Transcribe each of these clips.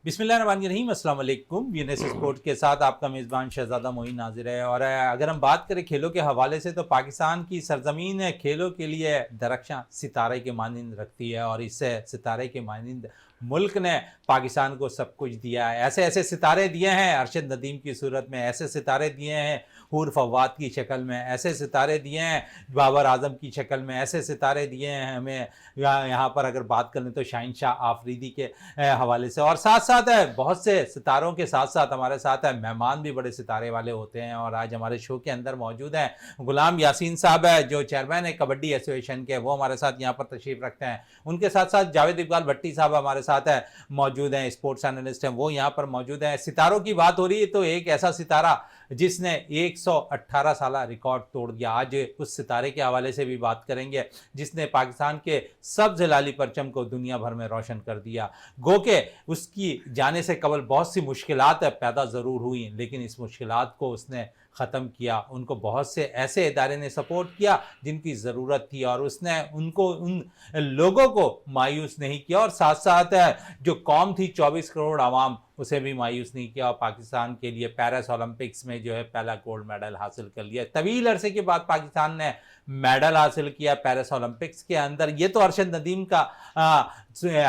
बिस्मिल्लाहिर्रहमानिर्रहीम, अस्सलाम वालेकुम। वीएनएस स्पोर्ट के साथ आपका मेज़बान शहज़ादा मोइन हाज़िर है। और अगर हम बात करें खेलों के हवाले से, तो पाकिस्तान की सरज़मीन खेलों के लिए दरख्शां सितारे के मानिंद रखती है, और इस सितारे के मानिंद मुल्क ने पाकिस्तान को सब कुछ दिया है। ऐसे ऐसे सितारे दिए हैं अरशद नदीम की सूरत में, ऐसे सितारे दिए हैं हूर फवाद की शक्ल में, ऐसे सितारे दिए हैं बाबर आजम की शक्ल में, ऐसे सितारे दिए हैं हमें यहाँ पर अगर बात करें तो शाहिनशाह आफरीदी के हवाले से। और साथ साथ है बहुत से सितारों के साथ साथ हमारे साथ है मेहमान भी बड़े सितारे वाले होते हैं। और आज हमारे शो के अंदर मौजूद हैं गुलाम यासीन साहब है, जो चेयरमैन है कबड्डी एसोसिएशन के, वो हमारे साथ यहाँ पर तशरीफ रखते हैं। उनके साथ साथ जावेद इकबाल भट्टी साहब हमारे साथ है मौजूद हैं, स्पोर्ट्स एनालिस्ट हैं, वो यहाँ पर मौजूद हैं। सितारों की बात हो रही है तो एक ऐसा सितारा जिसने 118 साल रिकॉर्ड तोड़ दिया, आज उस सितारे के हवाले से भी बात करेंगे जिसने पाकिस्तान के सब्ज लाली परचम को दुनिया भर में रोशन कर दिया। गो के उसकी जाने से कबल बहुत सी मुश्किलात पैदा ज़रूर हुई, लेकिन इस मुश्किलात को उसने ख़त्म किया। उनको बहुत से ऐसे इदारे ने सपोर्ट किया जिनकी ज़रूरत थी, और उसने उनको उन लोगों को मायूस नहीं किया, और साथ साथ जो कौम थी 24 करोड़ आवाम, उसे भी मायूस नहीं किया। और पाकिस्तान के लिए पेरिस ओलंपिक्स में जो है पहला गोल्ड मेडल हासिल कर लिया। तवील अरसे के बाद पाकिस्तान ने मेडल हासिल किया पेरिस ओलंपिक्स के अंदर। ये तो अरशद नदीम का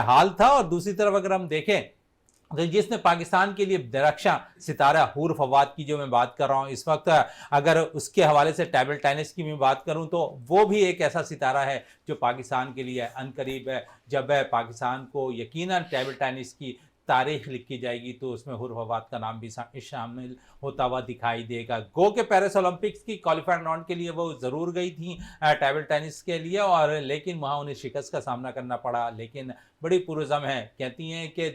हाल था। और दूसरी तरफ अगर हम देखें तो जिसने पाकिस्तान के लिए दरख्शां सितारा हूर फवाद की जो मैं बात कर रहा हूँ इस वक्त, अगर उसके हवाले से टेबल टेनिस की मैं बात करूँ तो वो भी एक ऐसा सितारा है जो पाकिस्तान के लिए अनकरीब है। जब पाकिस्तान को यकीनन टेबल टेनिस की तारीख लिखी जाएगी तो उसमें हुर फवाद का नाम भी शामिल होता हुआ दिखाई देगा। गो के पेरिस ओलंपिक्स की क्वालिफाइंग राउंड के लिए वो ज़रूर गई थी टेबल टेनिस के लिए, और लेकिन वहाँ उन्हें शिकस्त का सामना करना पड़ा। लेकिन बड़ी पुरज़म है, कहती हैं कि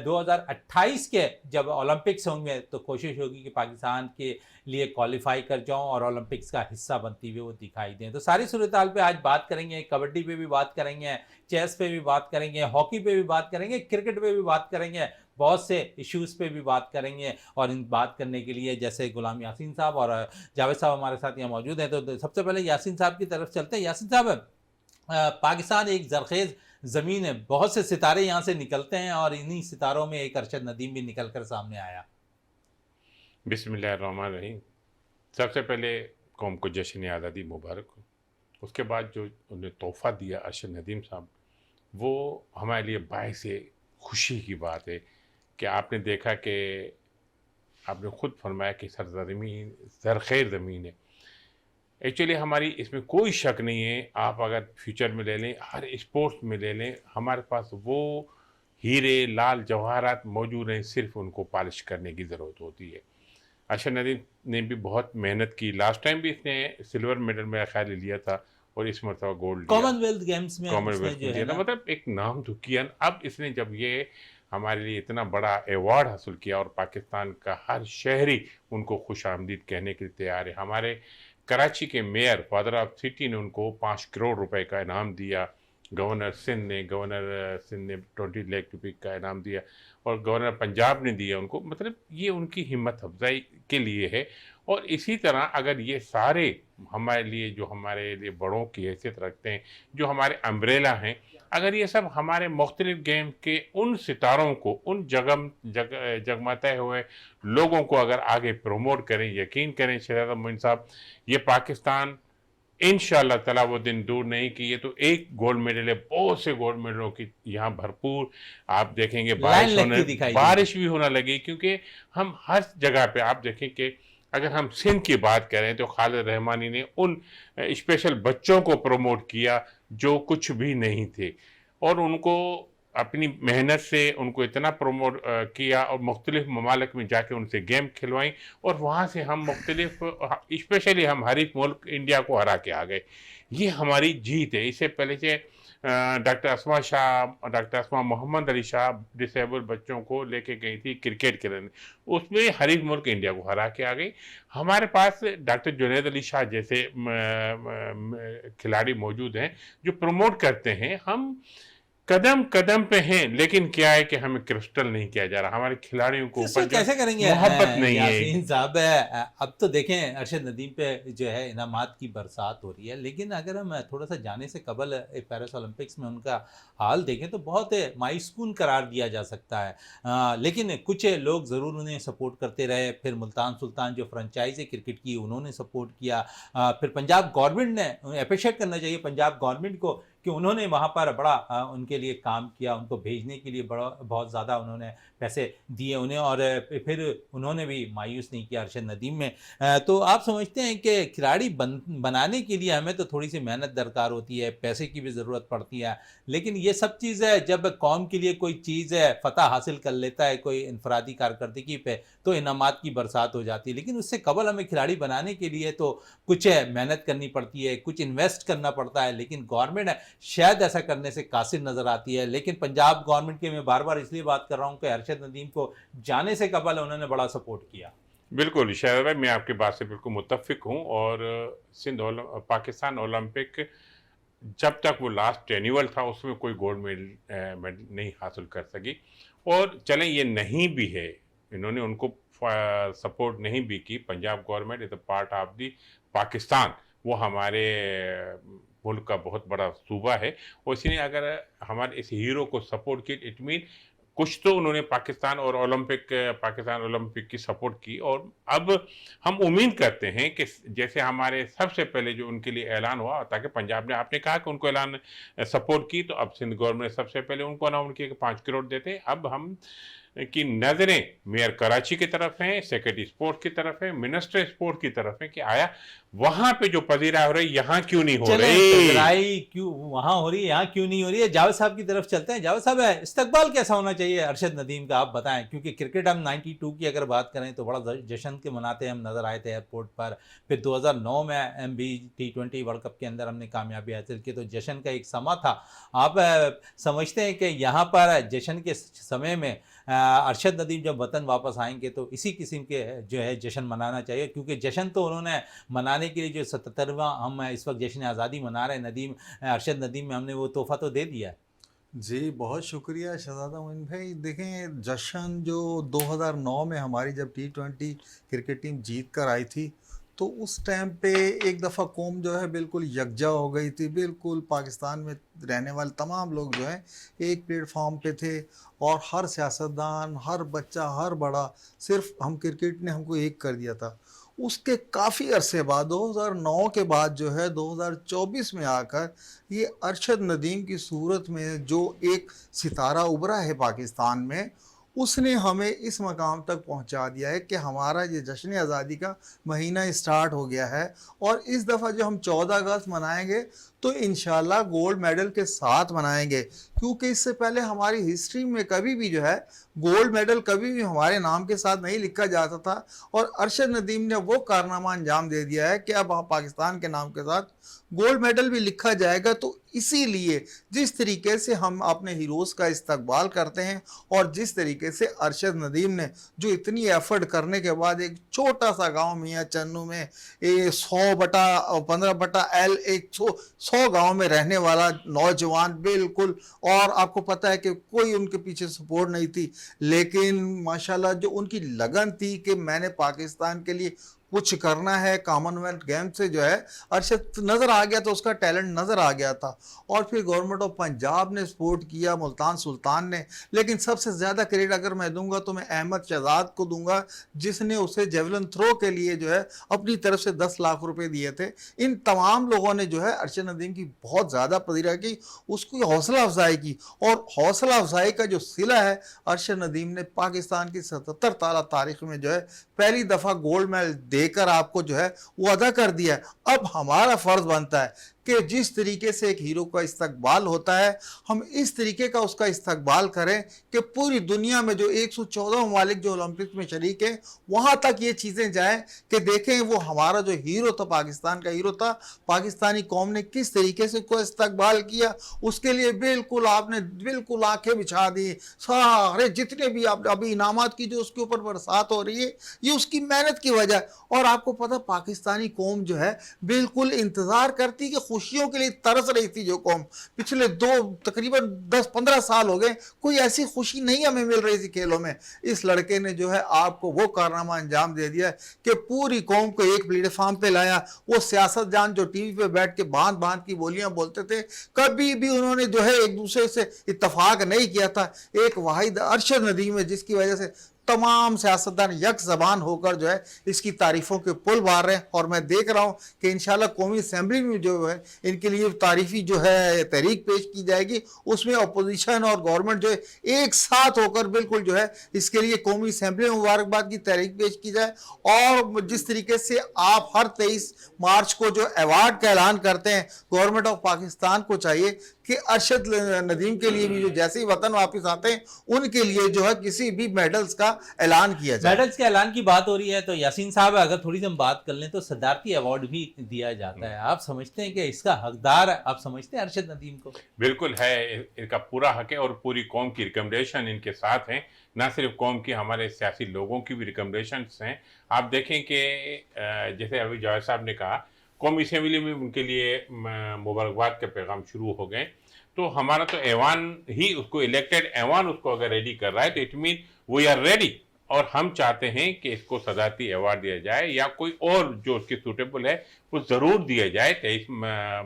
2028 के जब ओलंपिक्स होंगे तो कोशिश होगी कि पाकिस्तान के लिए क्वालिफाई कर जाऊं और ओलंपिक्स का हिस्सा बनती हुई वो दिखाई दें। तो सारी सूरत हाल पे आज बात करेंगे, कबड्डी पे भी बात करेंगे, चेस पे भी बात करेंगे, हॉकी पे भी बात करेंगे, क्रिकेट पे भी बात करेंगे, बहुत से इश्यूज़ पे भी बात करेंगे। और इन बात करने के लिए जैसे गुलाम यासीन साहब और जावेद साहब हमारे साथ यहाँ मौजूद हैं, तो सबसे पहले यासीन साहब की तरफ चलते हैं। यासीन साहब, पाकिस्तान एक जरखेज़ ज़मीन है, बहुत से सितारे यहाँ से निकलते हैं, और इन्हीं सितारों में एक अरशद नदीम भी निकल कर सामने आया। बिस्मिल्लाहिर्रहमानिर्रहीम। सबसे पहले कौम को जश्न आज़ादी मुबारक हो। उसके बाद जो उन्हें तोहफ़ा दिया अरशद नदीम साहब, वो हमारे लिए बाइस खुशी की बात है कि आपने देखा कि आपने ख़ुद फरमाया कि सरज़मीन ज़रख़ेज़ ज़मीन है। एक्चुअली हमारी इसमें कोई शक नहीं है। आप अगर फ्यूचर में ले लें, हर स्पोर्ट्स में ले लें, हमारे पास वो हीरे लाल जवाहरात मौजूद हैं, सिर्फ उनको पॉलिश करने की ज़रूरत होती है। अरशद नदीम ने भी बहुत मेहनत की। लास्ट टाइम भी इसने सिल्वर मेडल मेरा ख्याल लिया था, और इस मरतबा गोल्ड कॉमनवेल्थ गेम्स में दिया था। मतलब एक नाम तो किया। अब इसने जब ये हमारे लिए इतना बड़ा एवार्ड हासिल किया, और पाकिस्तान का हर शहरी उनको खुश आमदीद कहने के लिए तैयार है। हमारे कराची के मेयर फादर ऑफ सिटी ने उनको 5 करोड़ रुपए का इनाम दिया। गवर्नर सिंध ने 20 लाख रुपये का इनाम दिया, और गवर्नर पंजाब ने दिया उनको। मतलब ये उनकी हिम्मत अफजाई के लिए है। और इसी तरह अगर ये सारे हमारे लिए, जो हमारे लिए बड़ों की हैसियत रखते हैं, जो हमारे अम्ब्रेला हैं, अगर ये सब हमारे मुख्तलिफ गेम के उन सितारों को, उन जगमगाते हुए लोगों को अगर आगे प्रमोट करें, यकीन करें शहज़ादा मोइन साहब, ये पाकिस्तान इंशाअल्लाह ताला वो दिन दूर नहीं कि ये तो एक गोल्ड मेडल है, बहुत से गोल्ड मेडलों की यहाँ भरपूर आप देखेंगे बारिश भी होना लगी। क्योंकि हम हर जगह पे आप देखें कि अगर हम सिंध की बात करें तो खालिद रहमानी ने उन स्पेशल बच्चों को प्रमोट किया जो कुछ भी नहीं थे, और उनको अपनी मेहनत से उनको इतना प्रमोट किया, और मुख्तलिफ ममालिक में जाके उनसे गेम खिलवाई, और वहाँ से हम मुख्तलिफ स्पेशली हम हरीफ मुल्क इंडिया को हरा के आ गए। ये हमारी जीत है। इससे पहले से डॉक्टर अस्मा मोहम्मद अली शाह डिसेबल बच्चों को लेके गई थी क्रिकेट खेलने, उसमें हरीफ मुल्क इंडिया को हरा के आ गई। हमारे पास डॉक्टर जुनैद अली शाह जैसे खिलाड़ी मौजूद हैं जो प्रमोट करते हैं। हम कदम कदम पे हैं, लेकिन क्या है कि हमें क्रिस्टल नहीं किया जा रहा, हमारे खिलाड़ियों को इसको ऊपर जो कैसे करेंगे मोहब्बत नहीं है। यासीन साहब। अब तो देखें अरशद नदीम पे जो है इनामात की बरसात हो रही है, लेकिन अगर हम थोड़ा सा जाने से कबल पेरिस ओलंपिक्स में उनका हाल देखें तो बहुत मायूसकुन करार दिया जा सकता है। लेकिन कुछ लोग ज़रूर उन्हें सपोर्ट करते रहे, फिर मुल्तान सुल्तान जो फ्रेंचाइज है क्रिकेट की उन्होंने सपोर्ट किया, फिर पंजाब गवर्नमेंट ने अप्रिशिएट करना चाहिए पंजाब गवर्नमेंट को कि उन्होंने वहाँ पर बड़ा उनके लिए काम किया, उनको भेजने के लिए बड़ा बहुत ज़्यादा उन्होंने पैसे दिए उन्हें, और फिर उन्होंने भी मायूस नहीं किया अरशद नदीम में। तो आप समझते हैं कि खिलाड़ी बनाने के लिए हमें तो थोड़ी सी मेहनत दरकार होती है, पैसे की भी ज़रूरत पड़ती है, लेकिन ये सब चीज़ है जब कौम के लिए कोई चीज़ है फ़तह हासिल कर लेता है कोई इनफरादी कारकर्दगी पे तो इनामात की बरसात हो जाती है, लेकिन उससे कबल हमें खिलाड़ी बनाने के लिए तो कुछ मेहनत करनी पड़ती है, कुछ इन्वेस्ट करना पड़ता है, लेकिन गवर्नमेंट शायद ऐसा करने से कासिर नजर आती है। लेकिन पंजाब गवर्नमेंट की मैं बार बार इसलिए बात कर रहा हूं कि अरशद नदीम को जाने से कबल उन्होंने बड़ा सपोर्ट किया। बिल्कुल शायद भाई, मैं आपकी बात से बिल्कुल मुत्तफिक हूँ। और पाकिस्तान ओलंपिक जब तक वो लास्ट एनुअल था उसमें कोई गोल्ड मेडल नहीं हासिल कर सकी। और चलें ये नहीं भी है, इन्होंने उनको सपोर्ट नहीं भी की, Punjab government is a part of the Pakistan, वो हमारे मुल्क का बहुत बड़ा सूबा है। और इसलिए अगर हमारे इस हीरो को सपोर्ट की, इट मीन कुछ तो उन्होंने पाकिस्तान ओलंपिक की सपोर्ट की। और अब हम उम्मीद करते हैं कि जैसे हमारे सबसे पहले जो उनके लिए ऐलान हुआ, ताकि पंजाब ने, आपने कहा कि उनको ऐलान सपोर्ट की, तो अब सिंध गवर्नमेंट ने सबसे पहले उनको अनाउंस किया कि 5 करोड़ देते। अब हम की नजरें मेयर कराची की तरफ हैं, सेक्रेटरी स्पोर्ट्स की तरफ है, मिनिस्टर स्पोर्ट्स की तरफ है कि आया वहां पे जो पजीराई हो रही यहाँ क्यों नहीं हो रही, पजीराई क्यों वहां हो रही है यहाँ क्यों नहीं हो रही है। जावेद साहब की तरफ चलते हैं। जावेद साहब, इस्तकबाल कैसा होना चाहिए अरशद नदीम का, आप बताएं, क्योंकि क्रिकेट हम 92 की अगर बात करें तो बड़ा जश्न के मनाते हम नजर आए थे एयरपोर्ट पर, फिर 2009 में MB T20 वर्ल्ड कप के अंदर हमने कामयाबी हासिल की, तो जश्न का एक समा था। आप समझते हैं कि यहाँ पर जश्न के समय में अरशद नदीम जब वतन वापस आएंगे तो इसी किस्म के जो है जश्न मनाना चाहिए, क्योंकि जश्न तो उन्होंने मनाने के लिए जो 77वां हम इस वक्त जश्न आज़ादी मना रहे हैं अरशद नदीम में हमने वो तोहफा तो दे दिया है। जी बहुत शुक्रिया शहजादा मोइन भाई। देखें जश्न जो 2009 में हमारी जब T20 क्रिकेट टीम जीत कर आई थी तो उस टाइम पे एक दफ़ा कौम जो है बिल्कुल यकजा हो गई थी, बिल्कुल पाकिस्तान में रहने वाले तमाम लोग जो है एक प्लेटफॉर्म पे थे और हर सियासतदान, हर बच्चा, हर बड़ा, सिर्फ हम क्रिकेट ने हमको एक कर दिया था। उसके काफ़ी अरसे बाद 2009 के बाद जो है 2024 में आकर ये अरशद नदीम की सूरत में जो एक सितारा उभरा है पाकिस्तान में, उसने हमें इस मकाम तक पहुंचा दिया है कि हमारा ये जश्न आज़ादी का महीना स्टार्ट हो गया है। और इस दफ़ा जो हम 14 अगस्त मनाएंगे तो इंशाल्लाह गोल्ड मेडल के साथ मनाएंगे, क्योंकि इससे पहले हमारी हिस्ट्री में कभी भी जो है गोल्ड मेडल कभी भी हमारे नाम के साथ नहीं लिखा जाता था। और अरशद नदीम ने वो कारनामा अंजाम दे दिया है कि अब पाकिस्तान के नाम के साथ गोल्ड मेडल भी लिखा जाएगा। तो इसीलिए जिस तरीके से हम अपने हीरोज़ का इस्तकबाल करते हैं और जिस तरीके से अरशद नदीम ने जो इतनी एफर्ट करने के बाद एक छोटा सा गांव मियाँ चन्नू में 100/15/L 100 गांव में रहने वाला नौजवान बिल्कुल, और आपको पता है कि कोई उनके पीछे सपोर्ट नहीं थी, लेकिन माशाल्लाह जो उनकी लगन थी कि मैंने पाकिस्तान के लिए कुछ करना है, कॉमनवेल्थ गेम से जो है अरशद नज़र आ गया, तो उसका टैलेंट नज़र आ गया था। और फिर गवर्नमेंट ऑफ पंजाब ने सपोर्ट किया, मुल्तान सुल्तान ने, लेकिन सबसे ज़्यादा क्रेडिट अगर मैं दूंगा तो मैं अहमद शहजाद को दूंगा, जिसने उसे जेवलिन थ्रो के लिए जो है अपनी तरफ से 10 लाख रुपए दिए थे। इन तमाम लोगों ने जो है अरशद नदीम की बहुत ज़्यादा पजीरा की, उसकी हौसला अफजाई की, और हौसला अफजाई का जो सिला है अरशद नदीम ने पाकिस्तान की 77 साल तारीख में जो है पहली दफ़ा गोल्ड मेडल देकर आपको जो है वो अदा कर दिया है। अब हमारा फर्ज बनता है कि जिस तरीके से एक हीरो का इस्तकबाल होता है हम इस तरीके का उसका इस्तकबाल करें कि पूरी दुनिया में जो 114 ममालिक जो ओलंपिक में शरीक हैं वहाँ तक ये चीज़ें जाएं कि देखें वो हमारा जो हीरो था, पाकिस्तान का हीरो था, पाकिस्तानी कौम ने किस तरीके से उसको इस्तकबाल किया। उसके लिए बिल्कुल आपने बिल्कुल आंखें बिछा दी, सारे जितने भी आप अभी इनामात की जो उसके ऊपर बरसात हो रही है ये उसकी मेहनत की वजह है। और आपको पता पाकिस्तानी कौम जो है बिल्कुल इंतज़ार करती कि खुशियों के लिए तरस रही थी। जो कौम पिछले तकरीबन 10-15 साल हो गए कोई ऐसी खुशी नहीं हमें मिल रही थी खेलों में। इस लड़के ने जो है आपको वो कारनामा अंजाम दे दिया कि पूरी कौम को एक प्लेटफॉर्म पे लाया। वो सियासतदान जो टीवी पे बैठ के बांध बांध की बोलियां बोलते थे, कभी भी उन्होंने जो है एक दूसरे से इत्तफाक नहीं किया था। एक वाहिद अरशद नदीम है जिसकी वजह से तमाम सियासतदान यक ज़बान होकर जो है इसकी तारीफ़ों के पुल मार रहे हैं। और मैं देख रहा हूँ कि इंशाल्लाह कौमी असम्बली में जो है इनके लिए तारीफ़ी जो है तहरीक पेश की जाएगी, उसमें अपोजिशन और गवर्नमेंट जो है एक साथ होकर बिल्कुल जो है इसके लिए कौमी असम्बली में मुबारकबाद की तहरीक पेश की जाए। और जिस तरीके से आप हर 23 मार्च को जो अवार्ड का ऐलान करते हैं, गवर्नमेंट ऑफ पाकिस्तान को चाहिए कि अरशद नदीम के लिए भी जो जैसे ही वतन वापस आते हैं उनके लिए जो है किसी भी मेडल्स का ऐलान किया जाए। मेडल्स के ऐलान की बात हो रही है तो यासीन साहब अगर थोड़ी सी हम बात कर लें तो सदारती अवार्ड भी दिया जाता है। आप समझते हैं कि इसका हकदार आप समझते हैं अरशद नदीम को? बिल्कुल है, इनका पूरा हक है और पूरी कौम की रिकमेंडेशन इनके साथ हैं। ना सिर्फ कौम की, हमारे सियासी लोगों की भी रिकमेंडेशंस हैं। आप देखें कि जैसे अभी जावेद साहब ने कहा कौमी असम्बली में उनके लिए मुबारकबाद के पैगाम शुरू हो गए, तो हमारा तो ऐवान ही उसको इलेक्टेड ऐवान उसको अगर रेडी कर रहा है तो it mean we are ready. और हम चाहते हैं कि इसको सदारती अवार्ड दिया जाए या कोई और जो उसके सूटेबल है वो ज़रूर दिया जाए 23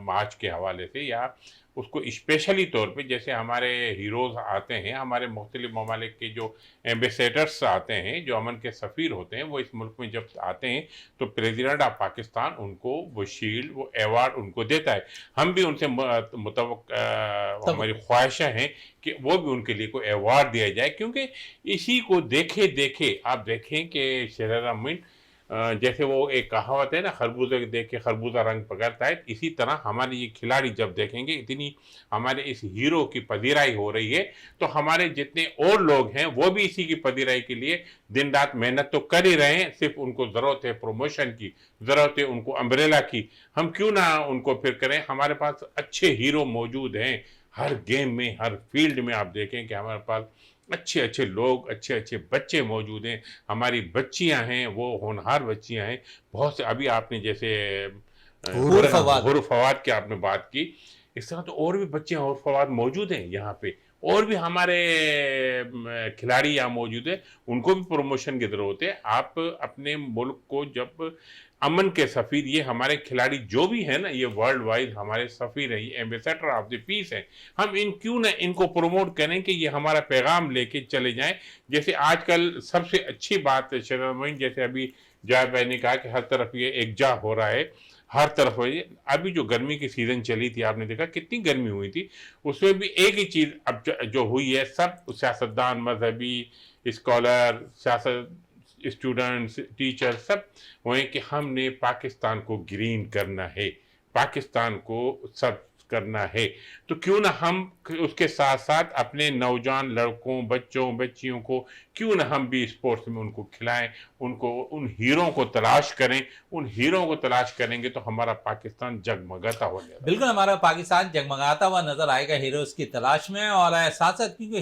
मार्च के हवाले से, या उसको स्पेशली तौर पे जैसे हमारे हीरोज़ आते हैं, हमारे मुख्तलिफ ममालिक के जो एम्बेसडर्स आते हैं, जो अमन के सफ़ीर होते हैं, वो इस मुल्क में जब आते हैं तो प्रेसिडेंट ऑफ पाकिस्तान उनको वो शील्ड, वो अवार्ड उनको देता है। हम भी उनसे हमारी ख्वाहिशें हैं कि वो भी उनके लिए कोई अवार्ड दिया जाए, क्योंकि इसी को देखे देखे आप देखें कि शहजादा मोइन जैसे वो एक कहावत है ना, खरबूजे देख के खरबूजा रंग पकड़ता है, इसी तरह हमारे ये खिलाड़ी जब देखेंगे इतनी हमारे इस हीरो की पजीराई हो रही है तो हमारे जितने और लोग हैं वो भी इसी की पजीराई के लिए दिन रात मेहनत तो कर ही रहे हैं। सिर्फ उनको ज़रूरत है प्रमोशन की, ज़रूरत है उनको अम्ब्रेला की। हम क्यों ना उनको फिर करें, हमारे पास अच्छे हीरो मौजूद हैं हर गेम में, हर फील्ड में। आप देखें कि हमारे पास अच्छे अच्छे लोग, अच्छे अच्छे बच्चे मौजूद हैं। हमारी बच्चियां हैं, वो होनहार बच्चियां हैं बहुत से। अभी आपने जैसे हुर फवाद की आपने बात की, इस तरह तो और भी बच्चे और फवाद मौजूद हैं यहाँ पे, और भी हमारे खिलाड़ी यहाँ मौजूद है, उनको भी प्रमोशन की ज़रूरत है। आप अपने मुल्क को जब अमन के सफ़ीर, ये हमारे खिलाड़ी जो भी है ना, ये वर्ल्ड वाइड हमारे सफ़ीर हैं, ये एम्बेसडर ऑफ द पीस हैं, हम क्यों ना इनको प्रमोट करें कि ये हमारा पैगाम लेके चले जाएं। जैसे आजकल सबसे अच्छी बात शहजादा मोइन, जैसे अभी जावेद भाई ने कहा कि हर तरफ ये एकजा हो रहा है, हर तरफ हो। अभी जो गर्मी की सीज़न चली थी, आपने देखा कितनी गर्मी हुई थी, उसमें भी एक ही चीज़ अब जो हुई है, सब सियासतदान, मजहबी, स्कॉलर, सियासत, स्टूडेंट्स, टीचर, सब वहीं कि हमने पाकिस्तान को ग्रीन करना है, पाकिस्तान को सब करना है। तो क्यों ना हम उसके साथ साथ अपने नौजवान लड़कों, बच्चों, बच्चियों को क्यों ना हम भी स्पोर्ट्स में उनको खिलाएं, उनको उन हीरों को तलाश करें। उन हीरों को तलाश करेंगे तो हमारा पाकिस्तान जगमगाता हो जाएगा। बिल्कुल, हमारा पाकिस्तान जगमगाता हुआ नजर आएगा हीरोज़ की तलाश में। और साथ साथ क्योंकि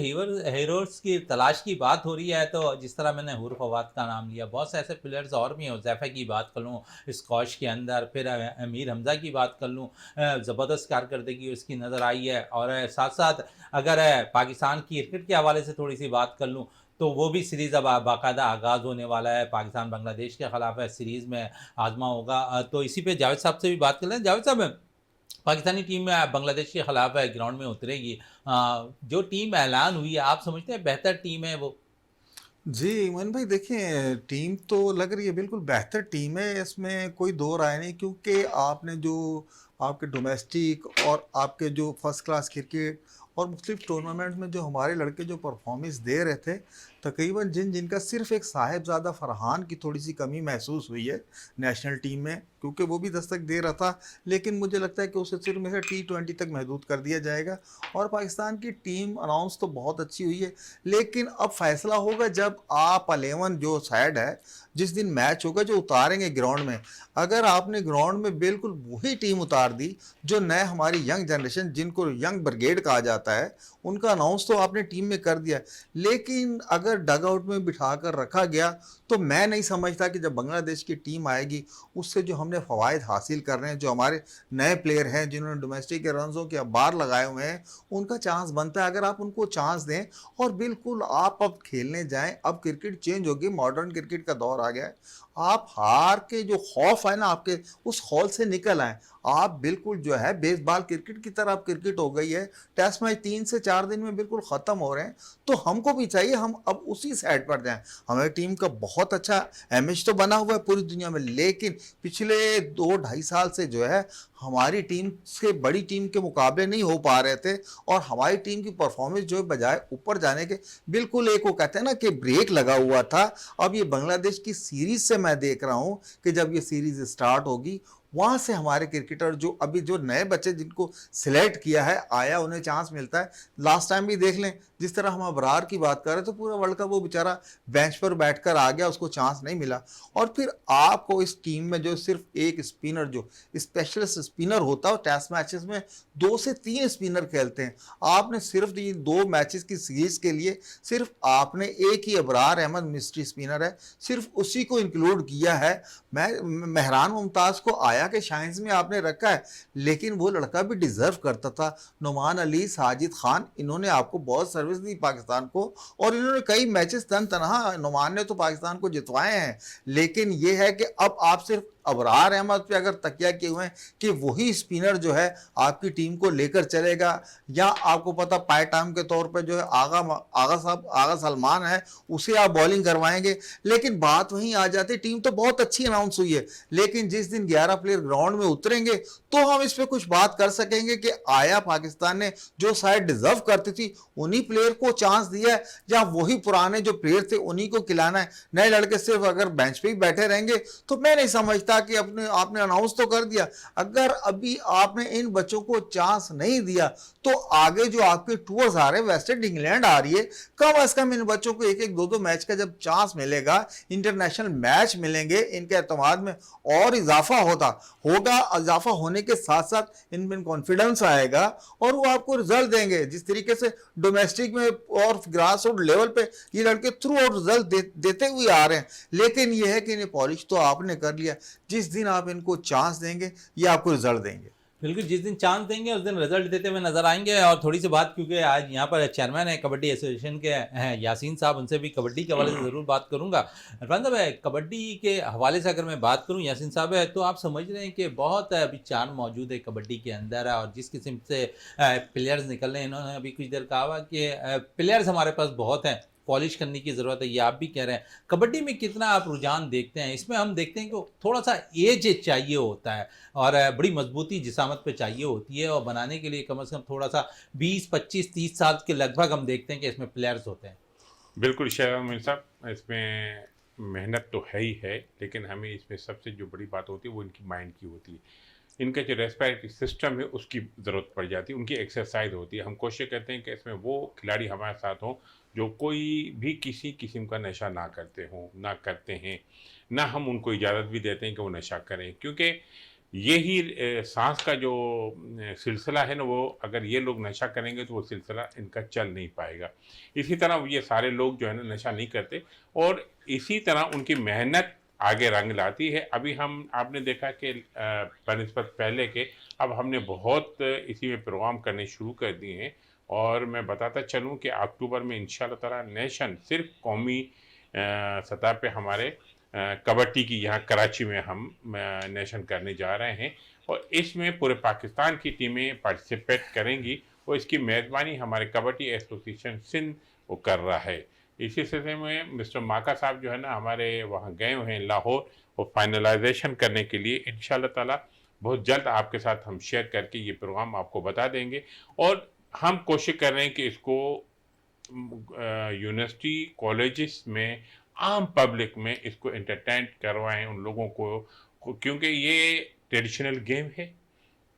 हीरोज़ की तलाश की बात हो रही है तो जिस तरह मैंने हुर फवाद का नाम लिया, बहुत से ऐसे प्लेयर्स और भी हैं। हुज़ैफा की बात कर लूँ स्कॉश के अंदर, फिर अमीर हमज़ा की बात कर लूँ, ज़बरदस्त कारकर्दगी उसकी नज़र आई है। और साथ साथ अगर पाकिस्तान की क्रिकेट के हवाले से थोड़ी सी बात कर लूँ तो वो भी सीरीज़ अब बाकायदा आगाज़ होने वाला है। पाकिस्तान बांग्लादेश के ख़िलाफ़ है, सीरीज़ में आज़मा होगा। तो इसी पे जावेद साहब से भी बात कर लें। जावेद साहब, पाकिस्तानी टीम बांग्लादेश के ख़िलाफ़ ग्राउंड में उतरेगी, जो टीम ऐलान हुई है आप समझते हैं बेहतर टीम है वो? जी मोहन भाई, देखिए टीम तो लग रही है बिल्कुल बेहतर टीम है, इसमें कोई दो राय नहीं। क्योंकि आपने जो आपके डोमेस्टिक और आपके जो फर्स्ट क्लास क्रिकेट और मुख्तलिफ टूर्नामेंट में जो हमारे लड़के जो परफॉर्मेंस दे रहे थे, तकरीबन जिनका सिर्फ एक साहिबजादा फरहान की थोड़ी सी कमी महसूस हुई है नेशनल टीम में, क्योंकि वो भी दस्तक दे रहा था, लेकिन मुझे लगता है कि उसे सिर्फ में से T20 तक महदूद कर दिया जाएगा। और पाकिस्तान की टीम अनाउंस तो बहुत अच्छी हुई है, लेकिन अब फैसला होगा जब आप 11 जो साइड है, जिस दिन मैच होगा, जो उतारेंगे ग्राउंड में। अगर आपने ग्राउंड में बिल्कुल वही टीम उतार दी जो नए हमारी यंग जनरेशन, जिनको यंग ब्रिगेड कहा जाता है, उनका अनाउंस तो आपने टीम में कर दिया है, लेकिन अगर डग आउट में बिठा कर रखा गया तो मैं नहीं समझता कि जब बांग्लादेश की टीम आएगी उससे जो हमने फ़वाइद हासिल कर रहे हैं, जो हमारे नए प्लेयर हैं जिन्होंने डोमेस्टिक के रनों के अखबार लगाए हुए हैं, उनका चांस बनता है अगर आप उनको चांस दें। और बिल्कुल आप अब खेलने जाएं, अब क्रिकेट चेंज होगी, मॉडर्न क्रिकेट का दौर आ गया है। आप हार के जो खौफ है ना आपके, उस खौल से निकल आए। आप बिल्कुल जो है बेसबॉल क्रिकेट की तरह अब क्रिकेट हो गई है, टेस्ट मैच 3 से 4 दिन में बिल्कुल ख़त्म हो रहे हैं। तो हमको भी चाहिए हम अब उसी साइड पर जाएं। हमारी टीम का बहुत अच्छा इमेज तो बना हुआ है पूरी दुनिया में, लेकिन पिछले 2-2.5 साल से जो है हमारी टीम से बड़ी टीम के मुकाबले नहीं हो पा रहे थे। और हमारी टीम की परफॉर्मेंस जो है बजाय ऊपर जाने के, बिल्कुल एक वो कहते हैं ना कि ब्रेक लगा हुआ था। अब ये बांग्लादेश की सीरीज से मैं देख रहा हूँ कि जब ये सीरीज स्टार्ट होगी, वहाँ से हमारे क्रिकेटर जो अभी जो नए बच्चे जिनको सिलेक्ट किया है, आया उन्हें चांस मिलता है। लास्ट टाइम भी देख लें, जिस तरह हम अबरार की बात कर रहे हैं, तो पूरा वर्ल्ड कप वो बेचारा बेंच पर बैठकर आ गया, उसको चांस नहीं मिला। और फिर आपको इस टीम में जो सिर्फ एक स्पिनर, जो स्पेशलिस्ट स्पिनर होता है, टेस्ट मैचेस में 2 से 3 स्पिनर खेलते हैं। आपने सिर्फ ये 2 मैचेस की सीरीज के लिए सिर्फ आपने एक ही अबरार अहमद मिस्ट्री स्पिनर है, सिर्फ उसी को इंक्लूड किया है। मैं मेहरान मुमताज़ को आया के शाइन्स में आपने रखा है, लेकिन वो लड़का भी डिजर्व करता था। नुमान अली, साजिद खान, इन्होंने आपको बहुत सर्विस दी पाकिस्तान को, और इन्होंने कई मैचेस तन तनहा, नुमान ने तो पाकिस्तान को जितवाए हैं। लेकिन ये है कि अब आप सिर्फ अबरार अहमद पे अगर तकिया किए हुए हैं कि वही स्पिनर जो है आपकी टीम को लेकर चलेगा, या आपको पता पाई टाइम के तौर पे जो है आगा सलमान है, उसे आप बॉलिंग करवाएंगे। लेकिन बात वहीं आ जाती, टीम तो बहुत अच्छी अनाउंस हुई है, लेकिन जिस दिन 11 प्लेयर ग्राउंड में उतरेंगे तो हम इस पे कुछ बात कर सकेंगे कि आया पाकिस्तान ने जो शायद डिजर्व करती थी उन्हीं प्लेयर को चांस दिया है, या वही पुराने जो प्लेयर थे उन्हीं को खिलाना है। नए लड़के सिर्फ अगर बेंच पे ही बैठे रहेंगे तो मैं नहीं समझता कि आपने अनाउंस तो कर दिया, अगर अभी आपने इन बच्चों को चांस नहीं दिया तो आगे जो आपके टूर्स आ रहे हैं, वेस्ट इंग्लैंड आ रही है, कम अज कम इन बच्चों को 1-1, 2-2 मैच का जब चांस मिलेगा, इंटरनेशनल मैच मिलेंगे, इनके एतमाद में और इजाफा होगा। इजाफा होने के साथ साथ इनमें कॉन्फिडेंस आएगा और वो आपको रिजल्ट देंगे। जिस तरीके से डोमेस्टिक में और ग्रास रूट लेवल पे ये लड़के थ्रू आउट रिजल्ट देते हुए आ रहे हैं, लेकिन ये है कि इन्हें पॉलिश तो आपने कर लिया, जिस दिन आप इनको चांस देंगे ये आपको रिजल्ट देंगे। बिल्कुल, जिस दिन चांस देंगे उस दिन रिजल्ट देते हुए नजर आएंगे। और थोड़ी सी बात, क्योंकि आज यहाँ पर चेयरमैन है कबड्डी एसोसिएशन के हैं यासीन साहब, उनसे भी कबड्डी के हवाले से ज़रूर बात करूँगा। इरफान साहब, कबड्डी के हवाले से अगर मैं बात करूँ यासीन साहब, तो आप समझ रहे हैं कि बहुत अभी चार्म मौजूद है कबड्डी के अंदर, और जिस किस्म से प्लेयर्स निकल रहे हैं, इन्होंने अभी कुछ देर कहा कि प्लेयर्स हमारे पास बहुत हैं, पॉलिश करने की ज़रूरत है, ये आप भी कह रहे हैं। कबड्डी में कितना आप रुझान देखते हैं? इसमें हम देखते हैं कि थोड़ा सा एज चाहिए होता है और बड़ी मजबूती जिसामत पे चाहिए होती है, और बनाने के लिए कम से कम थोड़ा सा 20, 25, 30 साल के लगभग हम देखते हैं कि इसमें प्लेयर्स होते हैं। बिल्कुल शहर साहब, इसमें मेहनत तो है ही है, लेकिन हमें इसमें सबसे जो बड़ी बात होती है वो इनकी माइंड की होती है। इनका जो रेस्पिरेटरी सिस्टम है उसकी ज़रूरत पड़ जाती है, उनकी एक्सरसाइज होती है। हम कोशिश करते हैं कि इसमें वो खिलाड़ी हमारे साथ हों जो कोई भी किसी किस्म का नशा ना करते हैं, ना हम उनको इजाज़त भी देते हैं कि वो नशा करें, क्योंकि यही सांस का जो सिलसिला है ना, वो अगर ये लोग नशा करेंगे तो वो सिलसिला इनका चल नहीं पाएगा। इसी तरह ये सारे लोग जो है ना नशा नहीं करते, और इसी तरह उनकी मेहनत आगे रंग लाती है। अभी आपने देखा कि बनिस्बत पहले के अब हमने बहुत इसी में प्रोग्राम करने शुरू कर दिए हैं, और मैं बताता चलूं कि अक्टूबर में इंशाल्लाह ताला नेशन, सिर्फ कौमी सतह पे हमारे कबड्डी की यहाँ कराची में हम नेशन करने जा रहे हैं, और इसमें पूरे पाकिस्तान की टीमें पार्टिसिपेट करेंगी, और इसकी मेज़बानी हमारे कबड्डी एसोसिएशन सिंध वो कर रहा है। इसी सिलसिले में मिस्टर माका साहब जो है ना हमारे वहाँ गए हुए हैं लाहौर, वो फाइनलाइजेशन करने के लिए। इंशाल्लाह ताला बहुत जल्द आपके साथ हम शेयर करके ये प्रोग्राम आपको बता देंगे, और हम कोशिश कर रहे हैं कि इसको यूनिवर्सिटी कॉलेजेस में, आम पब्लिक में इसको एंटरटेन करवाएं उन लोगों को, क्योंकि ये ट्रेडिशनल गेम है,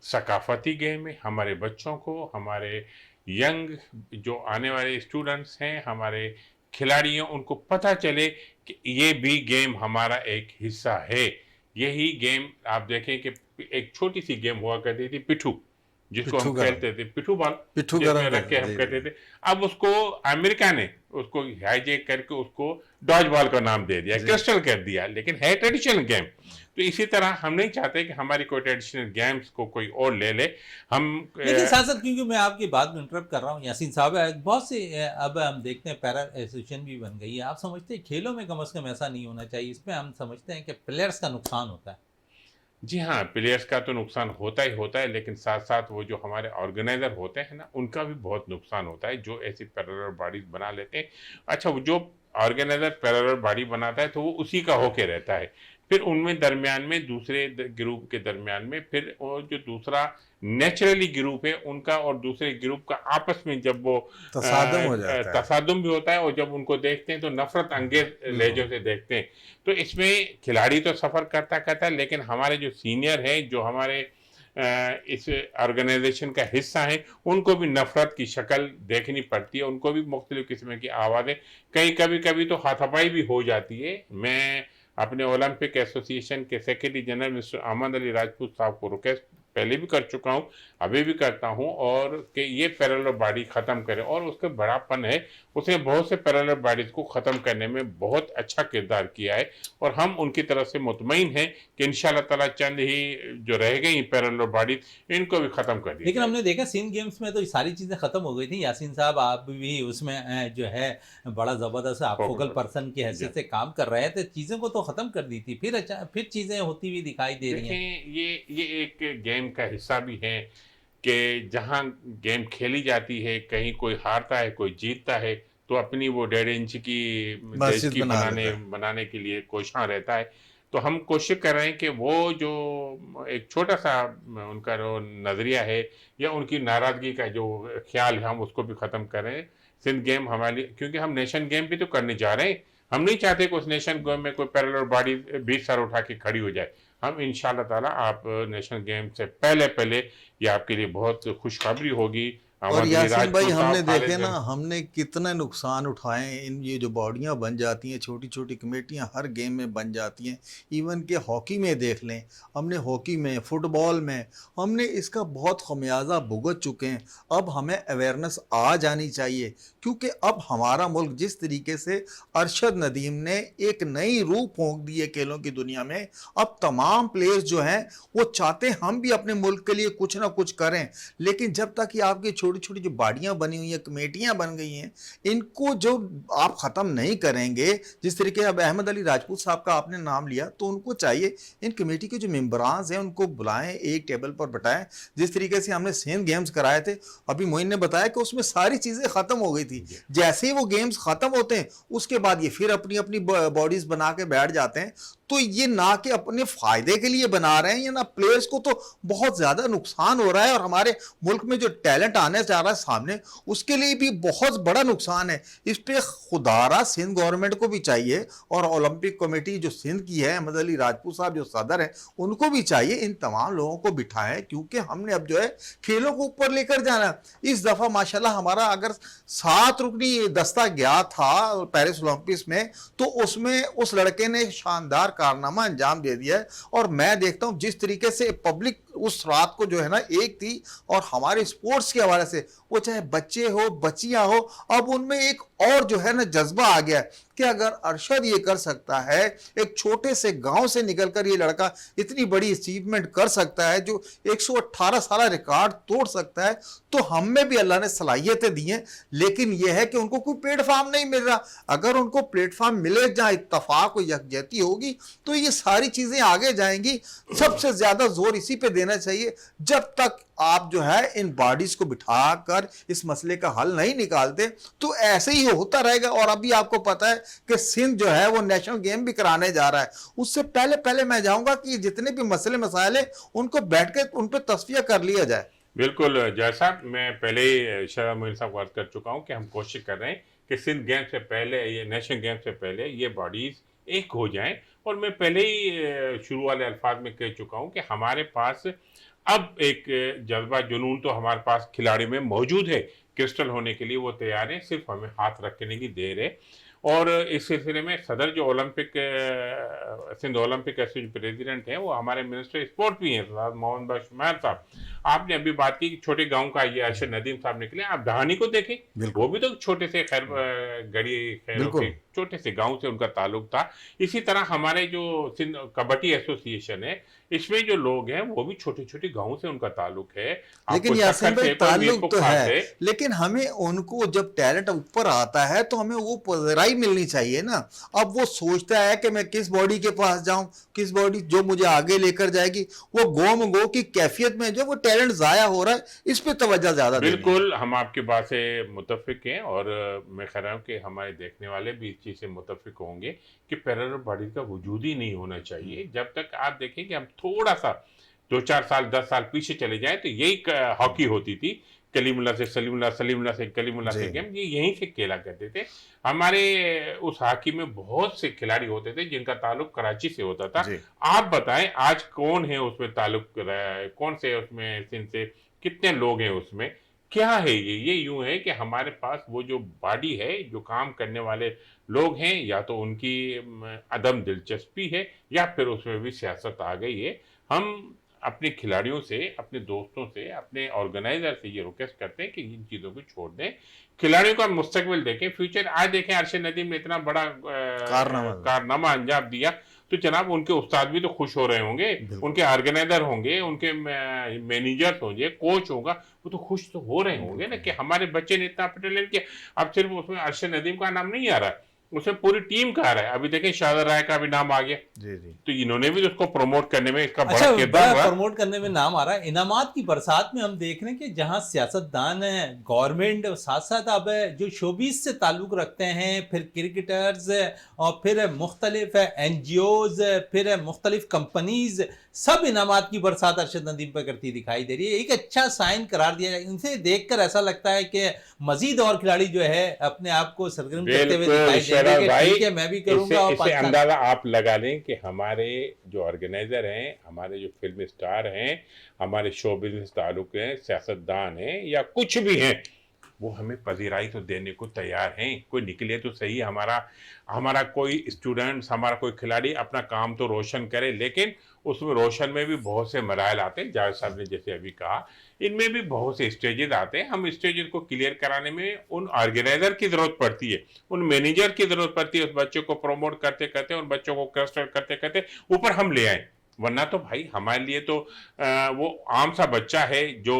सकाफती गेम है। हमारे बच्चों को, हमारे यंग जो आने वाले स्टूडेंट्स हैं, हमारे खिलाड़ियों, उनको पता चले कि ये भी गेम हमारा एक हिस्सा है। यही गेम आप देखें कि एक छोटी सी गेम हुआ करती थी पिट्ठू, जिसको हम पिट्ठू गरम। खेलते थे, पिट्ठू बॉल पिट्ठू जिसमें गरम रख के हम जी, कहते जी, थे। अब उसको अमेरिका ने उसको हाईजैक करके उसको डॉज बॉल का नाम दे दिया, जी। क्रिस्टल कर दिया, लेकिन है ट्रेडिशनल गेम। तो इसी तरह हम नहीं चाहते कि हमारी कोई ट्रेडिशनल गेम्स को कोई और ले ले। हम लेकिन साथ साथ, क्योंकि मैं आपकी बात में इंटरप्ट कर रहा हूँ यासीन साहब, बहुत से अब हम देखते हैं पैरा एसोसिएशन भी बन गई है। आप समझते हैं खेलों में कम से कम ऐसा नहीं होना चाहिए? इसमें हम समझते हैं कि प्लेयर्स का नुकसान होता है। जी हाँ, प्लेयर्स का तो नुकसान होता ही होता है, लेकिन साथ साथ वो जो हमारे ऑर्गेनाइजर होते हैं ना, उनका भी बहुत नुकसान होता है, जो ऐसी पैरेलल बॉडीज बना लेते हैं। अच्छा, वो जो ऑर्गेनाइजर पैरेलल बॉडी बनाता है तो वो उसी का होके रहता है, फिर उनमें दरमियान में दूसरे ग्रुप के दरमियान में फिर वो जो दूसरा नेचुरली ग्रुप है उनका और दूसरे ग्रुप का आपस में जब वो तसादम हो जाता है। तसादुम भी होता है, और जब उनको देखते हैं तो नफरत अंगेज लहजों से देखते हैं। तो इसमें खिलाड़ी तो सफ़र करता करता है, लेकिन हमारे जो सीनियर हैं, जो हमारे इस ऑर्गेनाइजेशन का हिस्सा है, उनको भी नफरत की शक्ल देखनी पड़ती है, उनको भी मुख्तलिफ किस्म की आवाज़ें, कई कभी कभी तो हाथापाई भी हो जाती है। मैं अपने ओलंपिक एसोसिएशन के secretary general mister Ahmed Ali Rajput साहब को रिक्वेस्ट पहले भी कर चुका हूँ, अभी भी करता हूँ, और कि ये पैरेलल बॉडी ख़त्म करें। और उसका बड़ापन है, उसने बहुत से पैरेलल बॉडीज़ को ख़त्म करने में बहुत अच्छा किरदार किया है, और हम उनकी तरफ से मुतमईन हैं कि इंशाअल्लाह ताला चंद ही जो रह गई पैरेलल बॉडीज़, इनको भी ख़त्म कर दी लेकिन जाए। हमने देखा सिंध गेम्स में तो ये सारी चीज़ें ख़त्म हो गई थी। यासीन साहब, आप भी उसमें जो है बड़ा ज़बरदस्त आप फोकल फोकल पर। पर्सन की जी। हैसियत से काम कर रहे हैं, तो चीज़ों को तो ख़त्म कर दी थी, फिर चीज़ें होती हुई दिखाई दे रही हैं। देखें, ये एक गेम का हिस्सा भी है कि जहाँ गेम खेली जाती है, कहीं कोई हारता है, कोई जीतता है, तो अपनी वो 1.5 इंच की देश मस्जिद की बना बनाने लेता है। बनाने के लिए कोशिश रहता है। तो हम कोशिश कर रहे हैं कि वो जो एक छोटा सा उनका जो नज़रिया है या उनकी नाराज़गी का जो ख्याल है, हम उसको भी ख़त्म करें। सिंध गेम हमारे लिए, क्योंकि हम नेशन गेम भी तो करने जा रहे हैं, हम नहीं चाहते कि उस नेशन गेम में कोई पैरेलल बॉडी 20 सर उठा के खड़ी हो जाए। हम इंशाल्लाह ताला आप नेशनल गेम से पहले पहले ये आपके लिए बहुत खुशखबरी होगी। और अहमद अली यासीन भाई राजपूत हमने साहब, देखे खालिद ना, बिन हमने कितने नुकसान उठाए हैं। इन ये जो बॉडियां बन जाती हैं, छोटी छोटी कमेटियां हर गेम में बन जाती हैं। इवन के हॉकी में देख लें, हमने हॉकी में, फुटबॉल में हमने इसका बहुत खमियाजा भुगत चुके हैं। अब हमें अवेयरनेस आ जानी चाहिए, क्योंकि अब हमारा मुल्क जिस तरीके से अरशद नदीम ने एक नई रूह फूंक दी है खेलों की दुनिया में, अब तमाम प्लेयर्स जो हैं वो चाहते हैं हम भी अपने मुल्क के लिए कुछ ना कुछ करें। लेकिन जब तक कि आपकी छोटी छोटी जो बाड़ियां बनी हुई हैं, कमेटियां बन गई हैं, इनको जो आप ख़त्म नहीं करेंगे, जिस तरीके अब अहमद अली राजपूत साहब का आपने नाम लिया, तो उनको चाहिए इन कमेटी के जो मेंबरान हैं उनको बुलाएं, एक टेबल पर बैठाएं। जिस तरीके से हमने सिंध गेम्स कराए थे, अभी मोइन ने बताया कि उसमें सारी चीज़ें ख़त्म हो गई थी। जैसे ही वो गेम्स ख़त्म होते हैं, उसके बाद ये फिर अपनी अपनी बॉडीज़ बना के बैठ जाते हैं। तो ये ना कि अपने फायदे के लिए बना रहे हैं, या ना प्लेयर्स को तो बहुत ज्यादा नुकसान हो रहा है, और हमारे मुल्क में जो टैलेंट आने जा रहा है सामने, उसके लिए भी बहुत बड़ा नुकसान है। इस पे खुदारा सिंध गवर्नमेंट को भी चाहिए, और ओलंपिक कमेटी जो सिंध की है, अहमद अली राजपूत साहब जो सदर हैं, उनको भी चाहिए इन तमाम लोगों को बिठाएं, क्योंकि हमने अब जो है खेलों को ऊपर लेकर जाना है। इस दफा माशाल्लाह हमारा अगर 7 रुकनी दस्ता गया था पेरिस ओलंपिक्स में, तो उसमें उस लड़के ने शानदार कारनामा अंजाम दे दिया है। और मैं देखता हूं जिस तरीके से पब्लिक उस रात को जो है ना एक थी, और हमारे स्पोर्ट्स के हवाले से, वो चाहे बच्चे हो बच्चियां हो, अब उनमें एक और जो है ना जज्बा आ गया है कि अगर अरशद ये कर सकता है, एक छोटे से गांव से निकलकर ये लड़का इतनी बड़ी अचीवमेंट कर सकता है, जो 118 साल रिकॉर्ड तोड़ सकता है, तो हम में भी अल्लाह ने सलाहियतें दी हैं। लेकिन यह है कि उनको कोई प्लेटफॉर्म नहीं मिल रहा। अगर उनको प्लेटफॉर्म मिले जहां इत्तफाक और यकजहती होगी, तो ये सारी चीजें आगे जाएंगी। सबसे ज्यादा जोर इसी पे देना चाहिए, जब तक आप जो है इन बॉडीज को बिठाकर इस मसले का हल नहीं निकालते, तो ऐसे ही होता रहेगा। और अभी आपको पता है कि सिंध जो है वो नेशनल गेम भी कराने जा रहा है। उससे पहले पहले मैं चाहूंगा कि जितने भी मसले मसाइल हैं, उनको बैठ के उन पर तस्फिया कर लिया जाए। बिल्कुल जैसा मैं पहले ही शाह मोइन साहब को अर्ज कर चुका हूँ कि हम कोशिश कर रहे हैं कि सिंध गेम से पहले, ये नेशनल गेम से पहले ये बॉडीज एक हो जाएं। और मैं पहले ही शुरू वाले अल्फाज में कह चुका हूँ कि हमारे पास अब एक जज्बा जुनून तो हमारे पास खिलाड़ी में मौजूद है, क्रिस्टल होने के लिए वो तैयार है, सिर्फ हमें हाथ रखने की देर है। और इस सिलसिले में सदर जो सिंध ओलंपिक एसोसिएशन प्रेसिडेंट हैं वो हमारे मिनिस्टर स्पोर्ट भी हैं, सरदार मोहम्मद बख्श उमैर साहब। आपने अभी बात की कि छोटे गांव का ये अरशद नदीम साहब निकले, आप ढानी को देखें, वो भी तो छोटे से खैरों के छोटे से गांव से उनका ताल्लुक था। इसी तरह हमारे जो सिंध कबड्डी एसोसिएशन है, इसमें जो लोग हैं वो भी छोटे छोटे गांव से उनका ताल्लुक है। लेकिन यासीन भाई ताल्लुक तो है, लेकिन हमें उनको जब टैलेंट ऊपर आता है तो हमें वो पजराई मिलनी चाहिए ना। अब वो सोचता है कि मैं किस बॉडी के पास जाऊं, किस बॉडी जो मुझे आगे लेकर जाएगी, वो गो की कैफियत में जो वो टैलेंट जाया हो रहा है, इस पे तवज्जो ज्यादा। बिल्कुल, हम आपकी बात से मुत्तफिक हैं और मैं कह रहा हूं कि हमारे देखने वाले भी इस चीज से मुत्तफिक होंगे कि पैरेलल बॉडी का वजूद ही नहीं होना चाहिए। जब तक आप देखें कि हम थोड़ा सा 2-4 साल 10 साल पीछे चले जाएं तो यही हॉकी होती थी, कलीमुल्ला से सलीमुल्ला, सलीमुल्ला से कलीमुल्ला से गेम, ये यहीं से खेला करते थे। हमारे उस हॉकी में बहुत से खिलाड़ी होते थे जिनका ताल्लुक कराची से होता था। आप बताएं आज कौन है उसमें ताल्लुक, कौन से उसमें सिंध से कितने लोग हैं उसमें, क्या है ये यूं है कि हमारे पास वो जो बॉडी है, जो काम करने वाले लोग हैं, या तो उनकी अदम दिलचस्पी है या फिर उसमें भी सियासत आ गई है। हम अपने खिलाड़ियों से, अपने दोस्तों से, अपने ऑर्गेनाइजर से ये रिक्वेस्ट करते हैं कि इन चीज़ों को छोड़ दें, खिलाड़ियों का मुस्तकबिल देखें, फ्यूचर। आज देखें अरशद नदीम ने इतना बड़ा कारनामा अंजाम दिया, तो जनाब उनके उस्ताद भी तो खुश हो रहे होंगे, उनके ऑर्गेनाइजर होंगे, उनके मैनेजर्स होंगे, कोच होगा, वो तो खुश तो हो रहे होंगे ना कि हमारे बच्चे ने इतना टैलेंट किया। अब सिर्फ उसमें अरशद नदीम का नाम नहीं आ रहा, उसमें पूरी टीम का आ रहा है। अभी देखें शाहदर राय का भी नाम आ गया, तो इन्होंने भी उसको प्रमोट करने में इसका बड़ा किरदार रहा। प्रमोट करने में नाम आ रहा है। इनामात की बरसात में हम देख रहे हैं कि जहां सियासतदान है, गवर्नमेंट, साथ साथ अब जो शोबीज से ताल्लुक रखते हैं, फिर क्रिकेटर्स और फिर मुख्तलिफ NGOs, फिर मुख्तलिफ कंपनीज, सब इनामात की बरसात अरशद नदीम पर करती दिखाई दे रही है। एक अच्छा साइन करार दिया जाए। इनसे देखकर ऐसा लगता है कि मजीद और खिलाड़ी जो है अपने आप को सरगर्म करते हुए दिखाई देंगे। ठीक है, मैं भी करूंगा। इससे अंदाजा आप लगा लें कि हमारे जो ऑर्गेनाइजर हैं, हमारे जो फिल्म स्टार हैं, हमारे शो बिजनेस ताल्लुक हैं, सियासतदान हैं या कुछ भी हैं, वो हमें पजीराई तो देने को तैयार हैं। कोई निकले तो सही, हमारा कोई स्टूडेंट्स, हमारा कोई खिलाड़ी अपना काम तो रोशन करे, लेकिन उसमें रोशन में भी बहुत से मराइल आते हैं। जावेद साहब ने जैसे अभी कहा, इनमें भी बहुत से स्टेजेस आते हैं। हम स्टेजेस को क्लियर कराने में उन ऑर्गेनाइजर की जरूरत पड़ती है, उन मैनेजर की जरूरत पड़ती है। उस बच्चे को प्रमोट करते करते, उन बच्चों को क्लस्टर करते करते ऊपर हम ले आए। वरना तो भाई हमारे लिए तो वो आम सा बच्चा है जो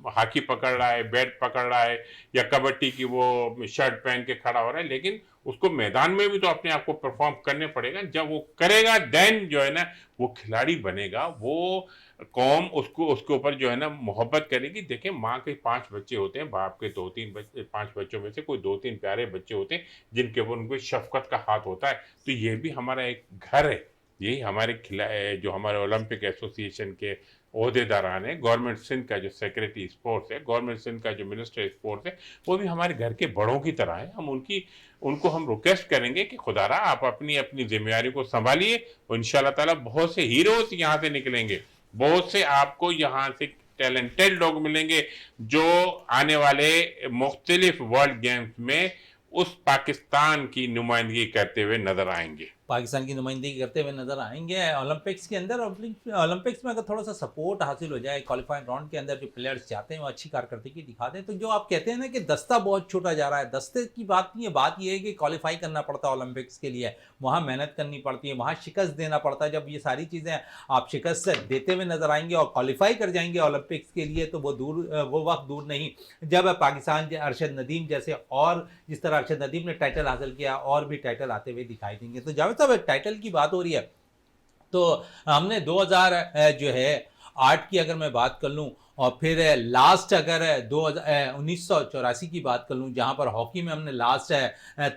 हॉकी पकड़ रहा है, बैट पकड़ रहा है, या कबड्डी की वो शर्ट पहन के खड़ा हो रहा है, लेकिन उसको मैदान में भी तो अपने आप को परफॉर्म करने पड़ेगा। जब वो करेगा देन जो है ना वो खिलाड़ी बनेगा, वो कौम उसके ऊपर जो है ना मोहब्बत करेगी। देखें, माँ के 5 बच्चे होते हैं, बाप के 2-3 बच्चे, 5 बच्चों में से कोई 2-3 प्यारे बच्चे होते हैं जिनके ऊपर उनको शफकत का हाथ होता है। तो ये भी हमारा एक घर है। यही हमारे जो हमारे ओलंपिक एसोसिएशन के ओहदेदारान है, गवर्नमेंट सिंध का जो सेक्रेटरी स्पोर्ट्स है, गवर्नमेंट सिंध का जो मिनिस्टर स्पोर्ट्स है, वो भी हमारे घर के बड़ों की तरह है। हम उनको हम रिक्वेस्ट करेंगे कि खुदारा आप अपनी अपनी जिम्मेदारी को संभालिए, और इंशाल्लाह ताला बहुत से हीरोज यहाँ से निकलेंगे, बहुत से आपको यहाँ से टैलेंटेड लोग मिलेंगे जो आने वाले मुख्तलिफ वर्ल्ड गेम्स में उस पाकिस्तान की नुमाइंदगी करते हुए नजर आएंगे। पाकिस्तान की नुमाइंदगी करते हुए नजर आएंगे ओलंपिक्स के अंदर। ओलंपिक्स में अगर थोड़ा सा सपोर्ट हासिल हो जाए, क्वालिफाइंग राउंड के अंदर जो प्लेयर्स चाहते हैं वो अच्छी कारकर्दगी दिखा दें, तो जो आप कहते हैं ना कि दस्ता बहुत छोटा जा रहा है, दस्ते की बात नहीं है। बात ये है कि क्वालिफाई करना पड़ता है ओलंपिक्स के लिए, वहाँ मेहनत करनी पड़ती है, वहाँ शिकस्त देना पड़ता है। जब ये सारी चीज़ें आप शिकस्त देते हुए नजर आएंगे और क्वालिफाई कर जाएंगे ओलंपिक्स के लिए, तो वो वक्त दूर नहीं जब पाकिस्तान अरशद नदीम जैसे, और जिस तरह अरशद नदीम ने टाइटल हासिल किया, और भी टाइटल आते हुए दिखाई देंगे। तो जावेद साहब, टाइटल की बात हो रही है, तो हमने 2008 की अगर मैं बात कर लूं, और फिर लास्ट अगर 1984 की बात कर लूँ, जहाँ पर हॉकी में हमने लास्ट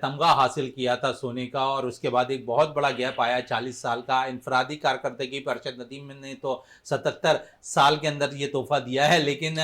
तमगा हासिल किया था सोने का, और उसके बाद एक बहुत बड़ा गैप आया 40 साल का। इनफरादी कारकर्दगी पर अरशद नदीम ने तो 77 साल के अंदर ये तोहफा दिया है। लेकिन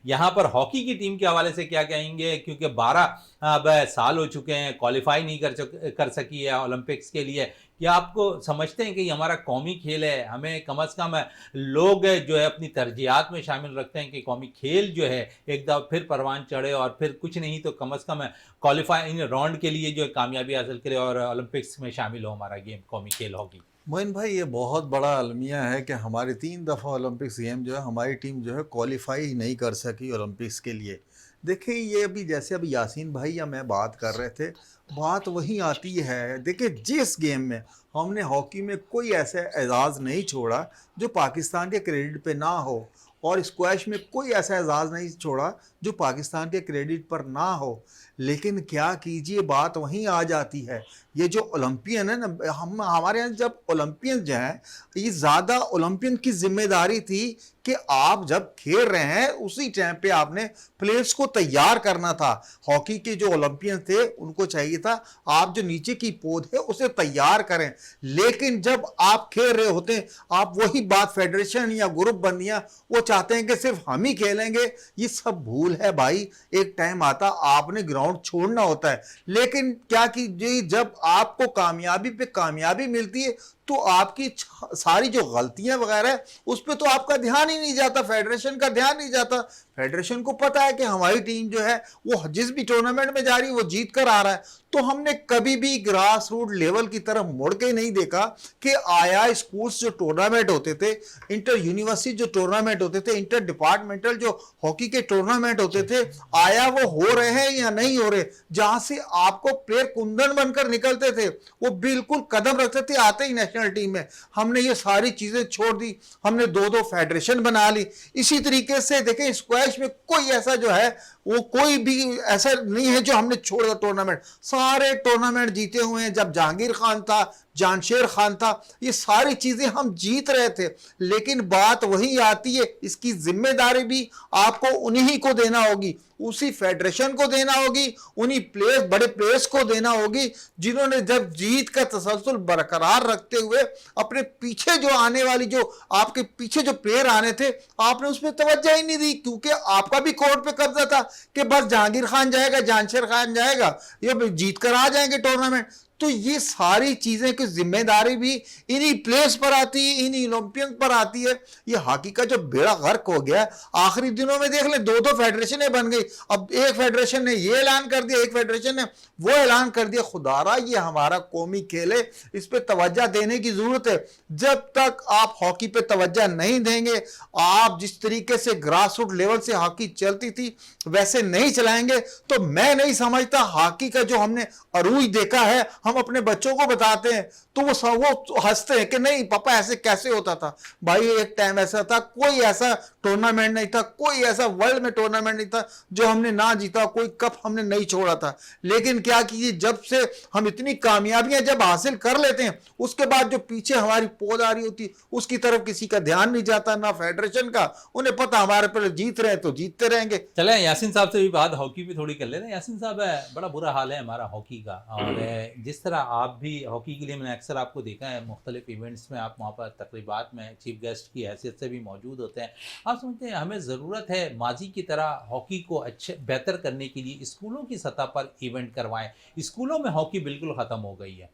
यहाँ पर हॉकी की टीम के हवाले से क्या कहेंगे, क्योंकि 12 अब साल हो चुके हैं, क्वालिफाई नहीं कर सकी है ओलंपिक्स के लिए। या आपको समझते हैं कि ये हमारा कौमी खेल है, हमें कम से कम लोग जो है अपनी तरजीहात में शामिल रखते हैं कि कौमी खेल जो है एक दफ़ा फिर परवान चढ़े और फिर कुछ नहीं तो कम से कम क्वालिफाइंग राउंड के लिए जो है कामयाबी हासिल करे और ओलंपिक्स में शामिल हो हमारा गेम कौमी खेल हॉकी। मोइन भाई, ये बहुत बड़ा अलमिया है कि हमारे 3 दफ़ा ओलंपिक्स गेम जो है हमारी टीम जो है क्वालिफाई ही नहीं कर सकी ओलंपिक्स के लिए। देखिए, ये अभी जैसे अभी यासीन भाई या मैं बात कर रहे थे, बात वही आती है। देखिए, जिस गेम में हमने हॉकी में कोई ऐसा एजाज़ नहीं छोड़ा जो पाकिस्तान के क्रेडिट पे ना हो, और स्क्वैश में कोई ऐसा एजाज़ नहीं छोड़ा जो पाकिस्तान के क्रेडिट पर ना हो, लेकिन क्या कीजिए, बात वहीं आ जाती है। ये जो ओलंपियन है ना, हम हमारे यहाँ जब ओलंपियन जो हैं, ये ज़्यादा ओलंपियन की जिम्मेदारी थी कि आप जब खेल रहे हैं उसी टाइम पे आपने प्लेयर्स को तैयार करना था। हॉकी के जो ओलंपियन थे उनको चाहिए था आप जो नीचे की पौध है उसे तैयार करें, लेकिन जब आप खेल रहे होते हैं, आप वही बात फेडरेशन या ग्रुप बंदियां वो चाहते हैं कि सिर्फ हम ही खेलेंगे। ये सब भूल है भाई। एक टाइम आता आपने ग्राउंड छोड़ना होता है, लेकिन क्या कीजिए, जब आपको कामयाबी पे कामयाबी मिलती है तो आपकी सारी जो गलतियां वगैरह है उस पर तो आपका ध्यान ही नहीं जाता, फेडरेशन का ध्यान नहीं जाता। फेडरेशन को पता है कि हमारी टीम जो है वो जिस भी टूर्नामेंट में जा रही है वो जीत कर आ रहा है। तो हमने कभी भी ग्रास रूट लेवल की तरफ मुड़ के नहीं देखा कि आया स्कूल्स जो टूर्नामेंट होते थे, इंटर यूनिवर्सिटी जो टूर्नामेंट होते थे, इंटर डिपार्टमेंटल जो हॉकी के टूर्नामेंट होते थे, आया वो हो रहे हैं या नहीं हो रहे। जहां से आपको प्लेयर कुंदन बनकर निकलते थे वो बिल्कुल कदम रखते थे आते ही नेशनल टीम में। हमने ये सारी चीजें छोड़ दी, हमने 2-2 फेडरेशन बना ली। इसी तरीके से देखें, स्क्वैश में कोई ऐसा जो है वो कोई भी ऐसा नहीं है जो हमने छोड़ दिया टूर्नामेंट। सारे टूर्नामेंट जीते हुए हैं। जब जहांगीर खान था, जानशेर खान था, ये सारी चीजें हम जीत रहे थे। लेकिन बात वही आती है, इसकी जिम्मेदारी भी आपको उन्हीं को देना होगी, उसी फेडरेशन को देना होगी, उन्हीं प्लेयर्स, बड़े प्लेयर्स को देना होगी जिन्होंने जब जीत का तसलसल बरकरार रखते हुए अपने पीछे जो आने वाली, जो आपके पीछे जो प्लेयर आने थे, आपने उस पर तवज्जो ही नहीं दी, क्योंकि आपका भी कोर्ट पे कब्जा था कि बस जहांगीर खान जाएगा, जानशेर खान जाएगा, ये जीत कर आ जाएंगे टूर्नामेंट। तो ये सारी चीजें की जिम्मेदारी भी इन्हीं प्लेयर्स पर आती है, इन्हीं ओलंपियन पर आती है। ये हॉकी का जो बेड़ा गर्क हो गया, आखिरी दिनों में देख ले 2-2 फेडरेशनें बन गई। अब एक फेडरेशन ने ये ऐलान कर दिया, एक फेडरेशन ने वो ऐलान कर दिया। खुदारा, ये हमारा कौमी खेल है, इस पे तवज्जो देने की जरूरत है। जब तक आप हॉकी पे तवज्जो नहीं देंगे, आप जिस तरीके से ग्रास रूट लेवल से हॉकी चलती थी वैसे नहीं चलाएंगे, तो मैं नहीं समझता हॉकी का जो हमने अरूज देखा है, हम अपने बच्चों को बताते हैं तो वो हंसते हैं कि नहीं पापा ऐसे कैसे होता था। भाई, एक टाइम ऐसा था, कोई ऐसा टूर्नामेंट नहीं था, कोई ऐसा वर्ल्ड में टूर्नामेंट नहीं था जो हमने ना जीता, कोई कप हमने नहीं छोड़ा था। लेकिन क्या कीजिए, जब से हम इतनी कामयाबियां जब हासिल कर लेते हैं, उसके बाद जो पीछे हमारी पौध आ रही होती उसकी तरफ किसी का ध्यान नहीं जाता, ना फेडरेशन का। उन्हें पता हमारे पर जीत रहे हैं तो जीतते रहेंगे। चले यासीन साहब से भी बात हॉकी पे थोड़ी कर लेते हैं। यासीन साहब, बड़ा बुरा हाल है हमारा हॉकी का, और जिस तरह आप भी हॉकी के लिए, मैंने अक्सर आपको देखा है मुख्तलिफ इवेंट्स में, आप वहाँ पर तकरीबात में चीफ गेस्ट की हैसियत से भी मौजूद होते हैं। आप समझते हैं हमें ज़रूरत है माजी की तरह हॉकी को अच्छे बेहतर करने के लिए स्कूलों की सतह पर इवेंट करवाएं? स्कूलों में हॉकी बिल्कुल ख़त्म हो गई है।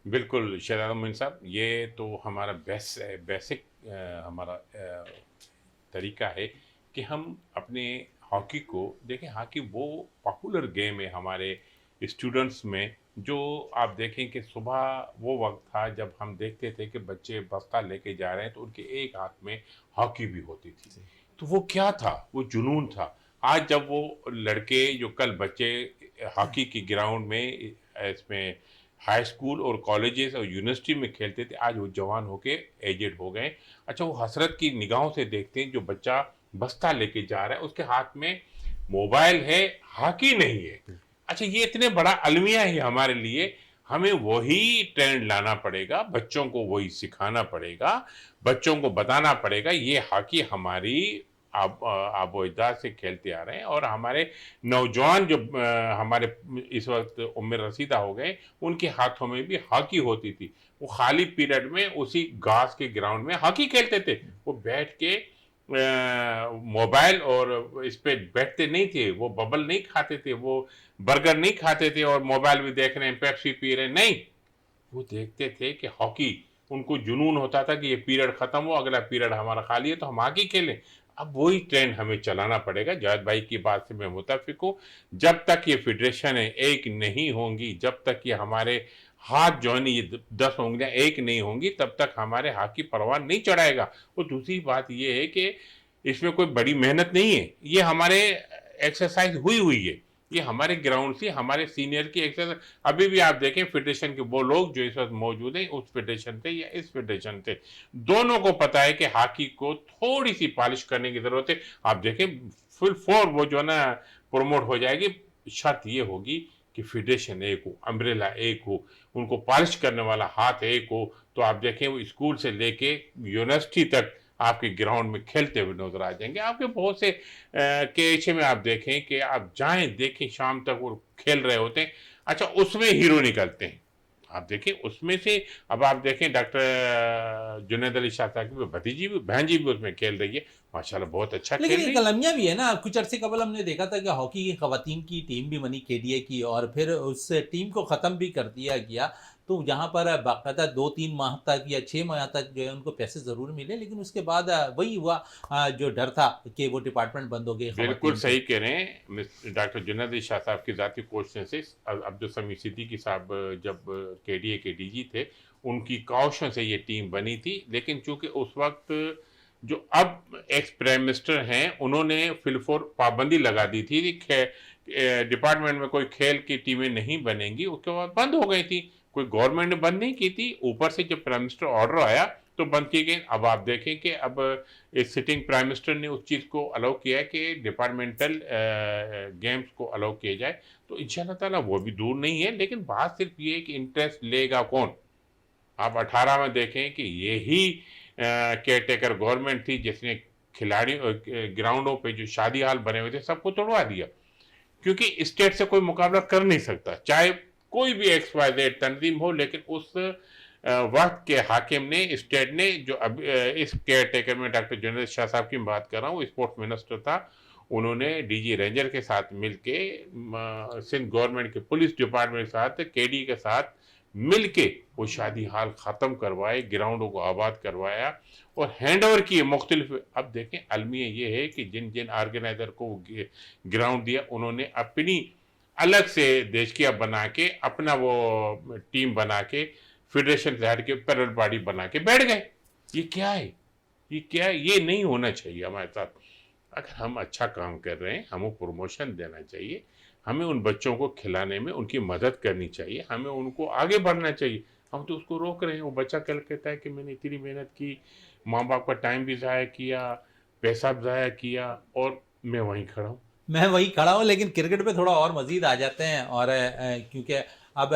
बिल्कुल शहजाद मोइन साहब, ये तो हमारा बेसिक हमारा तरीका है कि हम अपने हॉकी को देखें। हॉकी वो पॉपुलर गेम है हमारे स्टूडेंट्स में, जो आप देखें कि सुबह वो वक्त था जब हम देखते थे कि बच्चे बस्ता लेके जा रहे हैं तो उनके एक हाथ में हॉकी भी होती थी। तो वो क्या था, वो जुनून था। आज जब वो लड़के जो कल बच्चे हॉकी की ग्राउंड में, इसमें हाई स्कूल और कॉलेजेस और यूनिवर्सिटी में खेलते थे, आज वो जवान होके एजेड हो गए। अच्छा, वो हसरत की निगाहों से देखते हैं जो बच्चा बस्ता लेके जा रहा है उसके हाथ में मोबाइल है, हॉकी नहीं है। अच्छा, ये इतने बड़ा अलमिया है हमारे लिए, हमें वही ट्रेंड लाना पड़ेगा, बच्चों को वही सिखाना पड़ेगा, बच्चों को बताना पड़ेगा ये हॉकी हमारी आबो अजदाद से खेलते आ रहे हैं। और हमारे नौजवान जो हमारे इस वक्त उम्र रसीदा हो गए, उनके हाथों में भी हॉकी होती थी। वो खाली पीरियड में उसी घास के ग्राउंड में हॉकी खेलते थे। वो बैठ के मोबाइल और इस पे बैठते नहीं थे, वो बबल नहीं खाते थे, वो बर्गर नहीं खाते थे और मोबाइल भी देख रहे हैं, पेप्सी पी रहे हैं, नहीं। वो देखते थे कि हॉकी, उनको जुनून होता था कि ये पीरियड खत्म हो, अगला पीरियड हमारा खाली है तो हम हॉकी खेलें। अब वही ट्रेंड हमें चलाना पड़ेगा। जावेद भाई की बात से मैं मुत्तफिक हूँ। जब तक ये फेडरेशन है एक नहीं होंगी, जब तक ये हमारे हाथ जो है ना ये 10 उंगलियां एक नहीं होंगी, तब तक हमारे हॉकी परवान नहीं चढ़ाएगा। और दूसरी बात ये है कि इसमें कोई बड़ी मेहनत नहीं है, ये हमारे एक्सरसाइज हुई हुई है, ये हमारे ग्राउंड से हमारे सीनियर की एक्सरसाइज। अभी भी आप देखें फेडरेशन के वो लोग जो इस वक्त मौजूद हैं उस फेडरेशन से या इस फेडरेशन से, दोनों को पता है कि हॉकी को थोड़ी सी पॉलिश करने की जरूरत है। आप देखें फुल फोर वो जो है ना प्रमोट हो जाएगी। शर्त ये होगी कि फेडरेशन एक हो, अम्ब्रेला एक हो, उनको पॉलिश करने वाला हाथ एक हो। तो आप देखें वो स्कूल से लेके यूनिवर्सिटी तक आपके ग्राउंड में खेलते हुए नजर आ जाएंगे। आपके बहुत से केएचए में आप देखें कि आप जाएं देखें शाम तक वो खेल रहे होते हैं। अच्छा उसमें हीरो निकलते हैं, आप देखें उसमें से। अब आप देखें डॉक्टर जुनैद अली शाह साहब की भतीजी भी बहन जी भी उसमें खेल रही है, माशाल्लाह बहुत अच्छा लेकिन खेल एक रही है। अलमिया भी है ना, कुछ अरसे कबल हमने देखा था कि हॉकी की खवातीन की टीम भी बनी केडीए की, और फिर उस टीम को ख़त्म भी कर दिया गया। तो जहाँ पर बाकायदा 2-3 माह तक या 6 माह तक जो है उनको पैसे ज़रूर मिले, लेकिन उसके बाद वही हुआ जो डर था कि वो डिपार्टमेंट बंद हो गई बिल्कुल खवातीन सही के। कह रहे हैं डॉक्टर जुनैद अली शाह साहब की ज़ाती कोशिश से। अब्दुल समी सिद्दीकी साहब जब केडीए के डीजी थे, उनकी काउशों से ये टीम बनी थी। लेकिन चूंकि उस वक्त जो अब एक्स प्राइम मिनिस्टर हैं उन्होंने फिलफोर पाबंदी लगा दी थी कि डिपार्टमेंट में कोई खेल की टीमें नहीं बनेंगी, उसके बाद बंद हो गई थी। कोई गवर्नमेंट ने बंद नहीं की थी, ऊपर से जब प्राइम मिनिस्टर ऑर्डर आया तो बंद की गई। अब आप देखें कि अब इस सिटिंग प्राइम मिनिस्टर ने उस चीज़ को अलाउ किया है कि डिपार्टमेंटल गेम्स को अलाउ किया जाए। तो इंशाल्लाह ताला वो भी दूर नहीं है। लेकिन बात सिर्फ ये है कि इंटरेस्ट लेगा कौन। आप 18 में देखें कि यही केयर टेकर गवर्नमेंट थी जिसने खिलाड़ी ग्राउंडों पे जो शादी हाल बने हुए थे सबको तोड़वा दिया, क्योंकि स्टेट से कोई मुकाबला कर नहीं सकता, चाहे कोई भी एक्स वाई जेड तंजीम हो। लेकिन उस वक्त के हाकिम ने, स्टेट ने, जो अब इस केयर टेकर में डॉक्टर जुनैद शाह साहब की बात कर रहा हूँ, स्पोर्ट्स मिनिस्टर था, उन्होंने डीजी रेंजर के साथ मिलके सिंध गवर्नमेंट के पुलिस डिपार्टमेंट के साथ, केडी के साथ मिलके वो शादी हाल ख़त्म करवाए, ग्राउंडों को आबाद करवाया और हैंड ओवर किए मुख्तलिफ। अब देखें अलमिया ये है कि जिन जिन ऑर्गेनाइजर को ग्राउंड दिया उन्होंने अपनी अलग से देशकिया बना के, अपना वो टीम बना के, फेडरेशन से हट के पैरेलल बॉडी बना के बैठ गए। ये क्या है, ये क्या है? ये नहीं होना चाहिए हमारे साथ। अगर हम अच्छा काम कर रहे हैं हमें प्रमोशन देना चाहिए, हमें उन बच्चों को खिलाने में उनकी मदद करनी चाहिए, हमें उनको आगे बढ़ना चाहिए। हम तो उसको रोक रहे हैं। वो बच्चा कल कहता है कि मैंने इतनी मेहनत की, माँ बाप का टाइम भी ज़ाया किया, पैसा भी ज़ाया किया, और मैं वहीं खड़ा हूँ। मैं वही खड़ा हूँ, लेकिन क्रिकेट पे थोड़ा और मज़ीद आ जाते हैं। और क्योंकि अब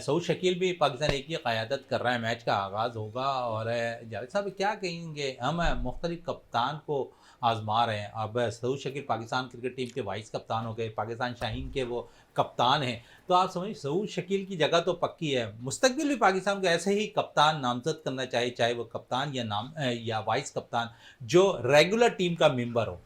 सऊद शकील भी पाकिस्तान ए की क़यादत कर रहा है, मैच का आगाज़ होगा। और जावेद साहब क्या कहेंगे, हम मुख्तलिफ कप्तान को आज़मा रहे हैं। अब सऊद शकील पाकिस्तान क्रिकेट टीम के वाइस कप्तान हो गए, पाकिस्तान शाहीन के वो कप्तान हैं। तो आप समझिए सऊद शकील की जगह तो पक्की है, मुस्तकबिल भी पाकिस्तान को ऐसे ही कप्तान नामजद करना चाहिए, चाहे वो कप्तान या वाइस कप्तान जो रेगुलर टीम का मेंबर हो।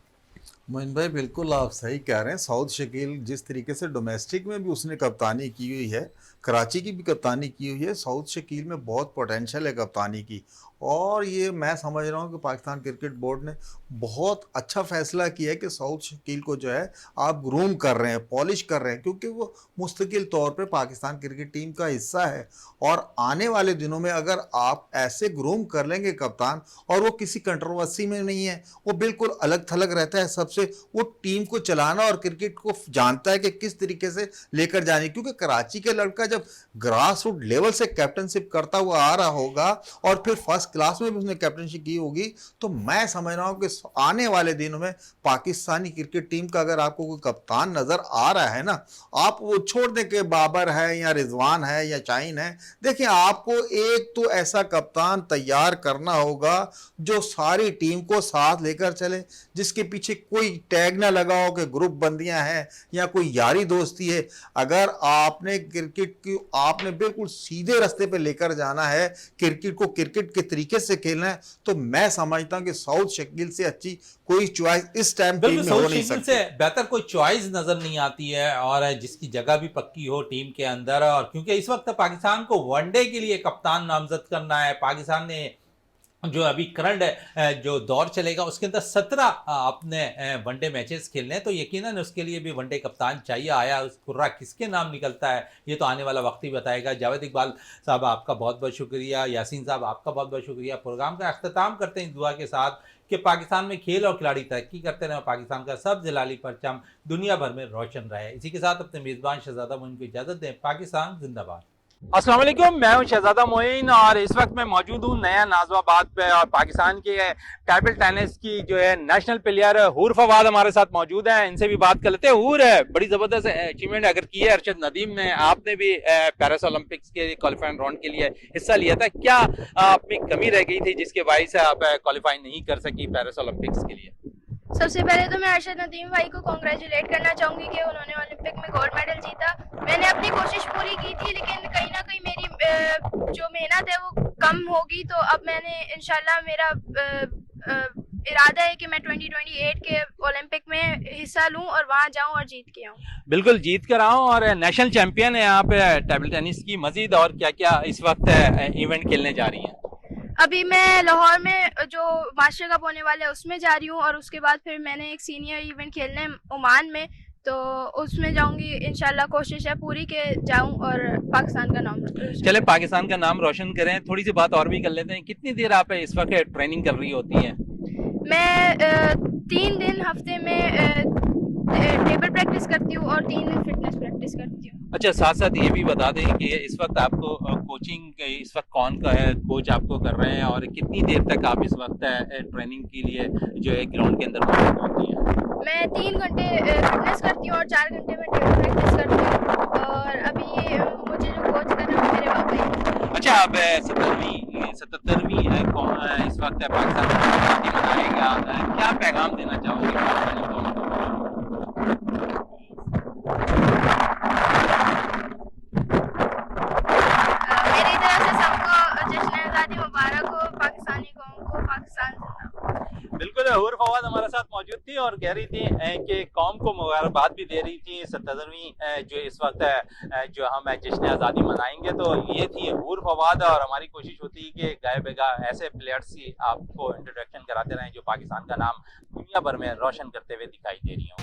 मोइन भाई बिल्कुल आप सही कह रहे हैं। सऊद शकील जिस तरीके से डोमेस्टिक में भी उसने कप्तानी की हुई है, कराची की भी कप्तानी की हुई है, सऊद शकील में बहुत पोटेंशियल है कप्तानी की। और ये मैं समझ रहा हूँ कि पाकिस्तान क्रिकेट बोर्ड ने बहुत अच्छा फैसला किया है कि सऊद शकील को जो है आप ग्रूम कर रहे हैं, पॉलिश कर रहे हैं, क्योंकि वो मुस्तकिल तौर पे पाकिस्तान क्रिकेट टीम का हिस्सा है। और आने वाले दिनों में अगर आप ऐसे ग्रूम कर लेंगे कप्तान, और वो किसी कंट्रोवर्सी में नहीं है, वो बिल्कुल अलग थलग रहता है सबसे, वो टीम को चलाना और क्रिकेट को जानता है कि किस तरीके से लेकर जानी। क्योंकि कराची के लड़का जब ग्रास रूट लेवल से कैप्टनशिप करता हुआ आ रहा होगा और फिर फर्स्ट क्लास में भी उसने कैप्टनशिप की होगी, तो मैं समझ रहा हूं कि आने वाले दिनों में पाकिस्तानी क्रिकेट टीम का अगर आपको कोई कप्तान नजर आ रहा है ना, आप वो छोड़ दें कि बाबर है या रिजवान है या शाहीन है। देखिए आपको एक तो ऐसा कप्तान तैयार करना होगा जो सारी टीम को साथ लेकर चले, जिसके पीछे कोई कोई टैग ना लगाओ कि ग्रुप बंदियां हैं या कोई यारी दोस्ती है। अगर आपने क्रिकेट की आपने बिल्कुल सीधे रास्ते पे लेकर जाना है, क्रिकेट को क्रिकेट के तरीके से खेलना है, तो मैं समझता हूं कि साउथ शकील से अच्छी कोई चॉइस इस टाइम टीम में हो नहीं सकती। से बेहतर कोई चॉइस नजर नहीं आती है, और जिसकी जगह भी पक्की हो टीम के अंदर। और क्योंकि इस वक्त पाकिस्तान को वनडे के लिए कप्तान नामजद करना है, पाकिस्तान ने जो अभी करंट जो दौर चलेगा उसके अंदर 17 अपने वनडे मैचेस खेलने हैं, तो यकीनन उसके लिए भी वनडे कप्तान चाहिए। आया उस कुर्रा किसके नाम निकलता है ये तो आने वाला वक्त ही बताएगा। जावेद इकबाल साहब आपका बहुत बहुत शुक्रिया, यासीन साहब आपका बहुत बहुत शुक्रिया। प्रोग्राम का अख्ताम करते हैं दुआ के साथ कि पाकिस्तान में खेल और खिलाड़ी तरक्की करते रहे, पाकिस्तान का सब जलाली परचम दुनिया भर में रोशन रहे। इसी के साथ अपने मेज़बान शहजादा मोइन को इजाज़त दें। पाकिस्तान जिंदाबाद। अस्सलाम वालेकुम, मैं हूं शहजादा मोइन और इस वक्त मैं मौजूद हूं नया नाजवाबाद पे, और पाकिस्तान के टेबल टेनिस की जो है नेशनल प्लेयर हूर फवाद हमारे साथ मौजूद हैं। इनसे भी बात कर लेते हैं। हूर है बड़ी ज़बरदस्त अचीवमेंट अगर की है अरशद नदीम ने, आपने भी पेरिस ओलंपिक्स के क्वालिफाइंग राउंड के लिए हिस्सा लिया था, क्या आप में कमी रह गई थी जिसके वजह से आप क्वालिफाई नहीं कर सकी पेरिस ओलंपिक्स के लिए? सबसे पहले तो मैं अरशद नदीम भाई को कॉन्ग्रेचुलेट करना चाहूँगी कि उन्होंने ओलंपिक में गोल्ड मेडल जीता। मैंने अपनी कोशिश पूरी की थी, लेकिन कहीं ना कहीं मेरी जो मेहनत है वो कम होगी, तो अब मैंने इंशाल्लाह मेरा इरादा है कि मैं 2028 के ओलंपिक में हिस्सा लूं और वहां जाऊं और जीत के आऊं। बिल्कुल जीत कर आओ, और नेशनल चैंपियन है आप टेबल टेनिस की। मजीद और क्या क्या इस वक्त इवेंट खेलने जा रही हैं? अभी मैं लाहौर में जो मास्टर कप होने वाला है उसमें जा रही हूँ, और उसके बाद फिर मैंने एक सीनियर इवेंट खेलने ओमान में, तो उसमें जाऊंगी इंशाल्लाह। कोशिश है पूरी के जाऊं और पाकिस्तान का नाम चले पाकिस्तान का नाम रोशन करें। थोड़ी सी बात और भी कर लेते हैं, कितनी देर आप इस वक्त ट्रेनिंग कर रही होती हैं? मैं 3 दिन हफ्ते में टेबल प्रैक्टिस करती हूँ और 3 दिन फिटनेस प्रैक्टिस करती हूँ। अच्छा, साथ साथ ये भी बता दें कि इस वक्त आपको कोचिंग इस वक्त कौन का है कोच आपको कर रहे हैं, और कितनी देर तक आप इस वक्त ट्रेनिंग के लिए जो है ग्राउंड के अंदर मौजूद होती हैं? मैं 3 घंटे फिटनेस करती हूँ और 4 घंटे में टेबल प्रैक्टिस करती हूँ, और अभी मुझे जो कोच कर रहे हैं मेरे पापा ही। अच्छा, आप 77वीं इस वक्त पाकिस्तान मनाएगा, क्या पैगाम देना चाहोगे पाकिस्तानी कौम को? मेरी तरफ से सबको जश्न आज़ादी मुबारक हो, पाकिस्तानी कौम को पाकिस्तान जिंदाबाद। बिल्कुल, हूर फवाद हमारे साथ मौजूद थी और कह रही थी कि कौम को मुबारकबाद भी दे रही थी 77वीं जो इस वक्त जो हम जश्न आज़ादी मनाएंगे। तो ये थी हूर फवाद, और हमारी कोशिश होती है कि गाय बेगा ऐसे प्लेयर्स की आपको इंट्रोडक्शन कराते रहें जो पाकिस्तान का नाम दुनिया भर में रोशन करते हुए दिखाई दे रही हों।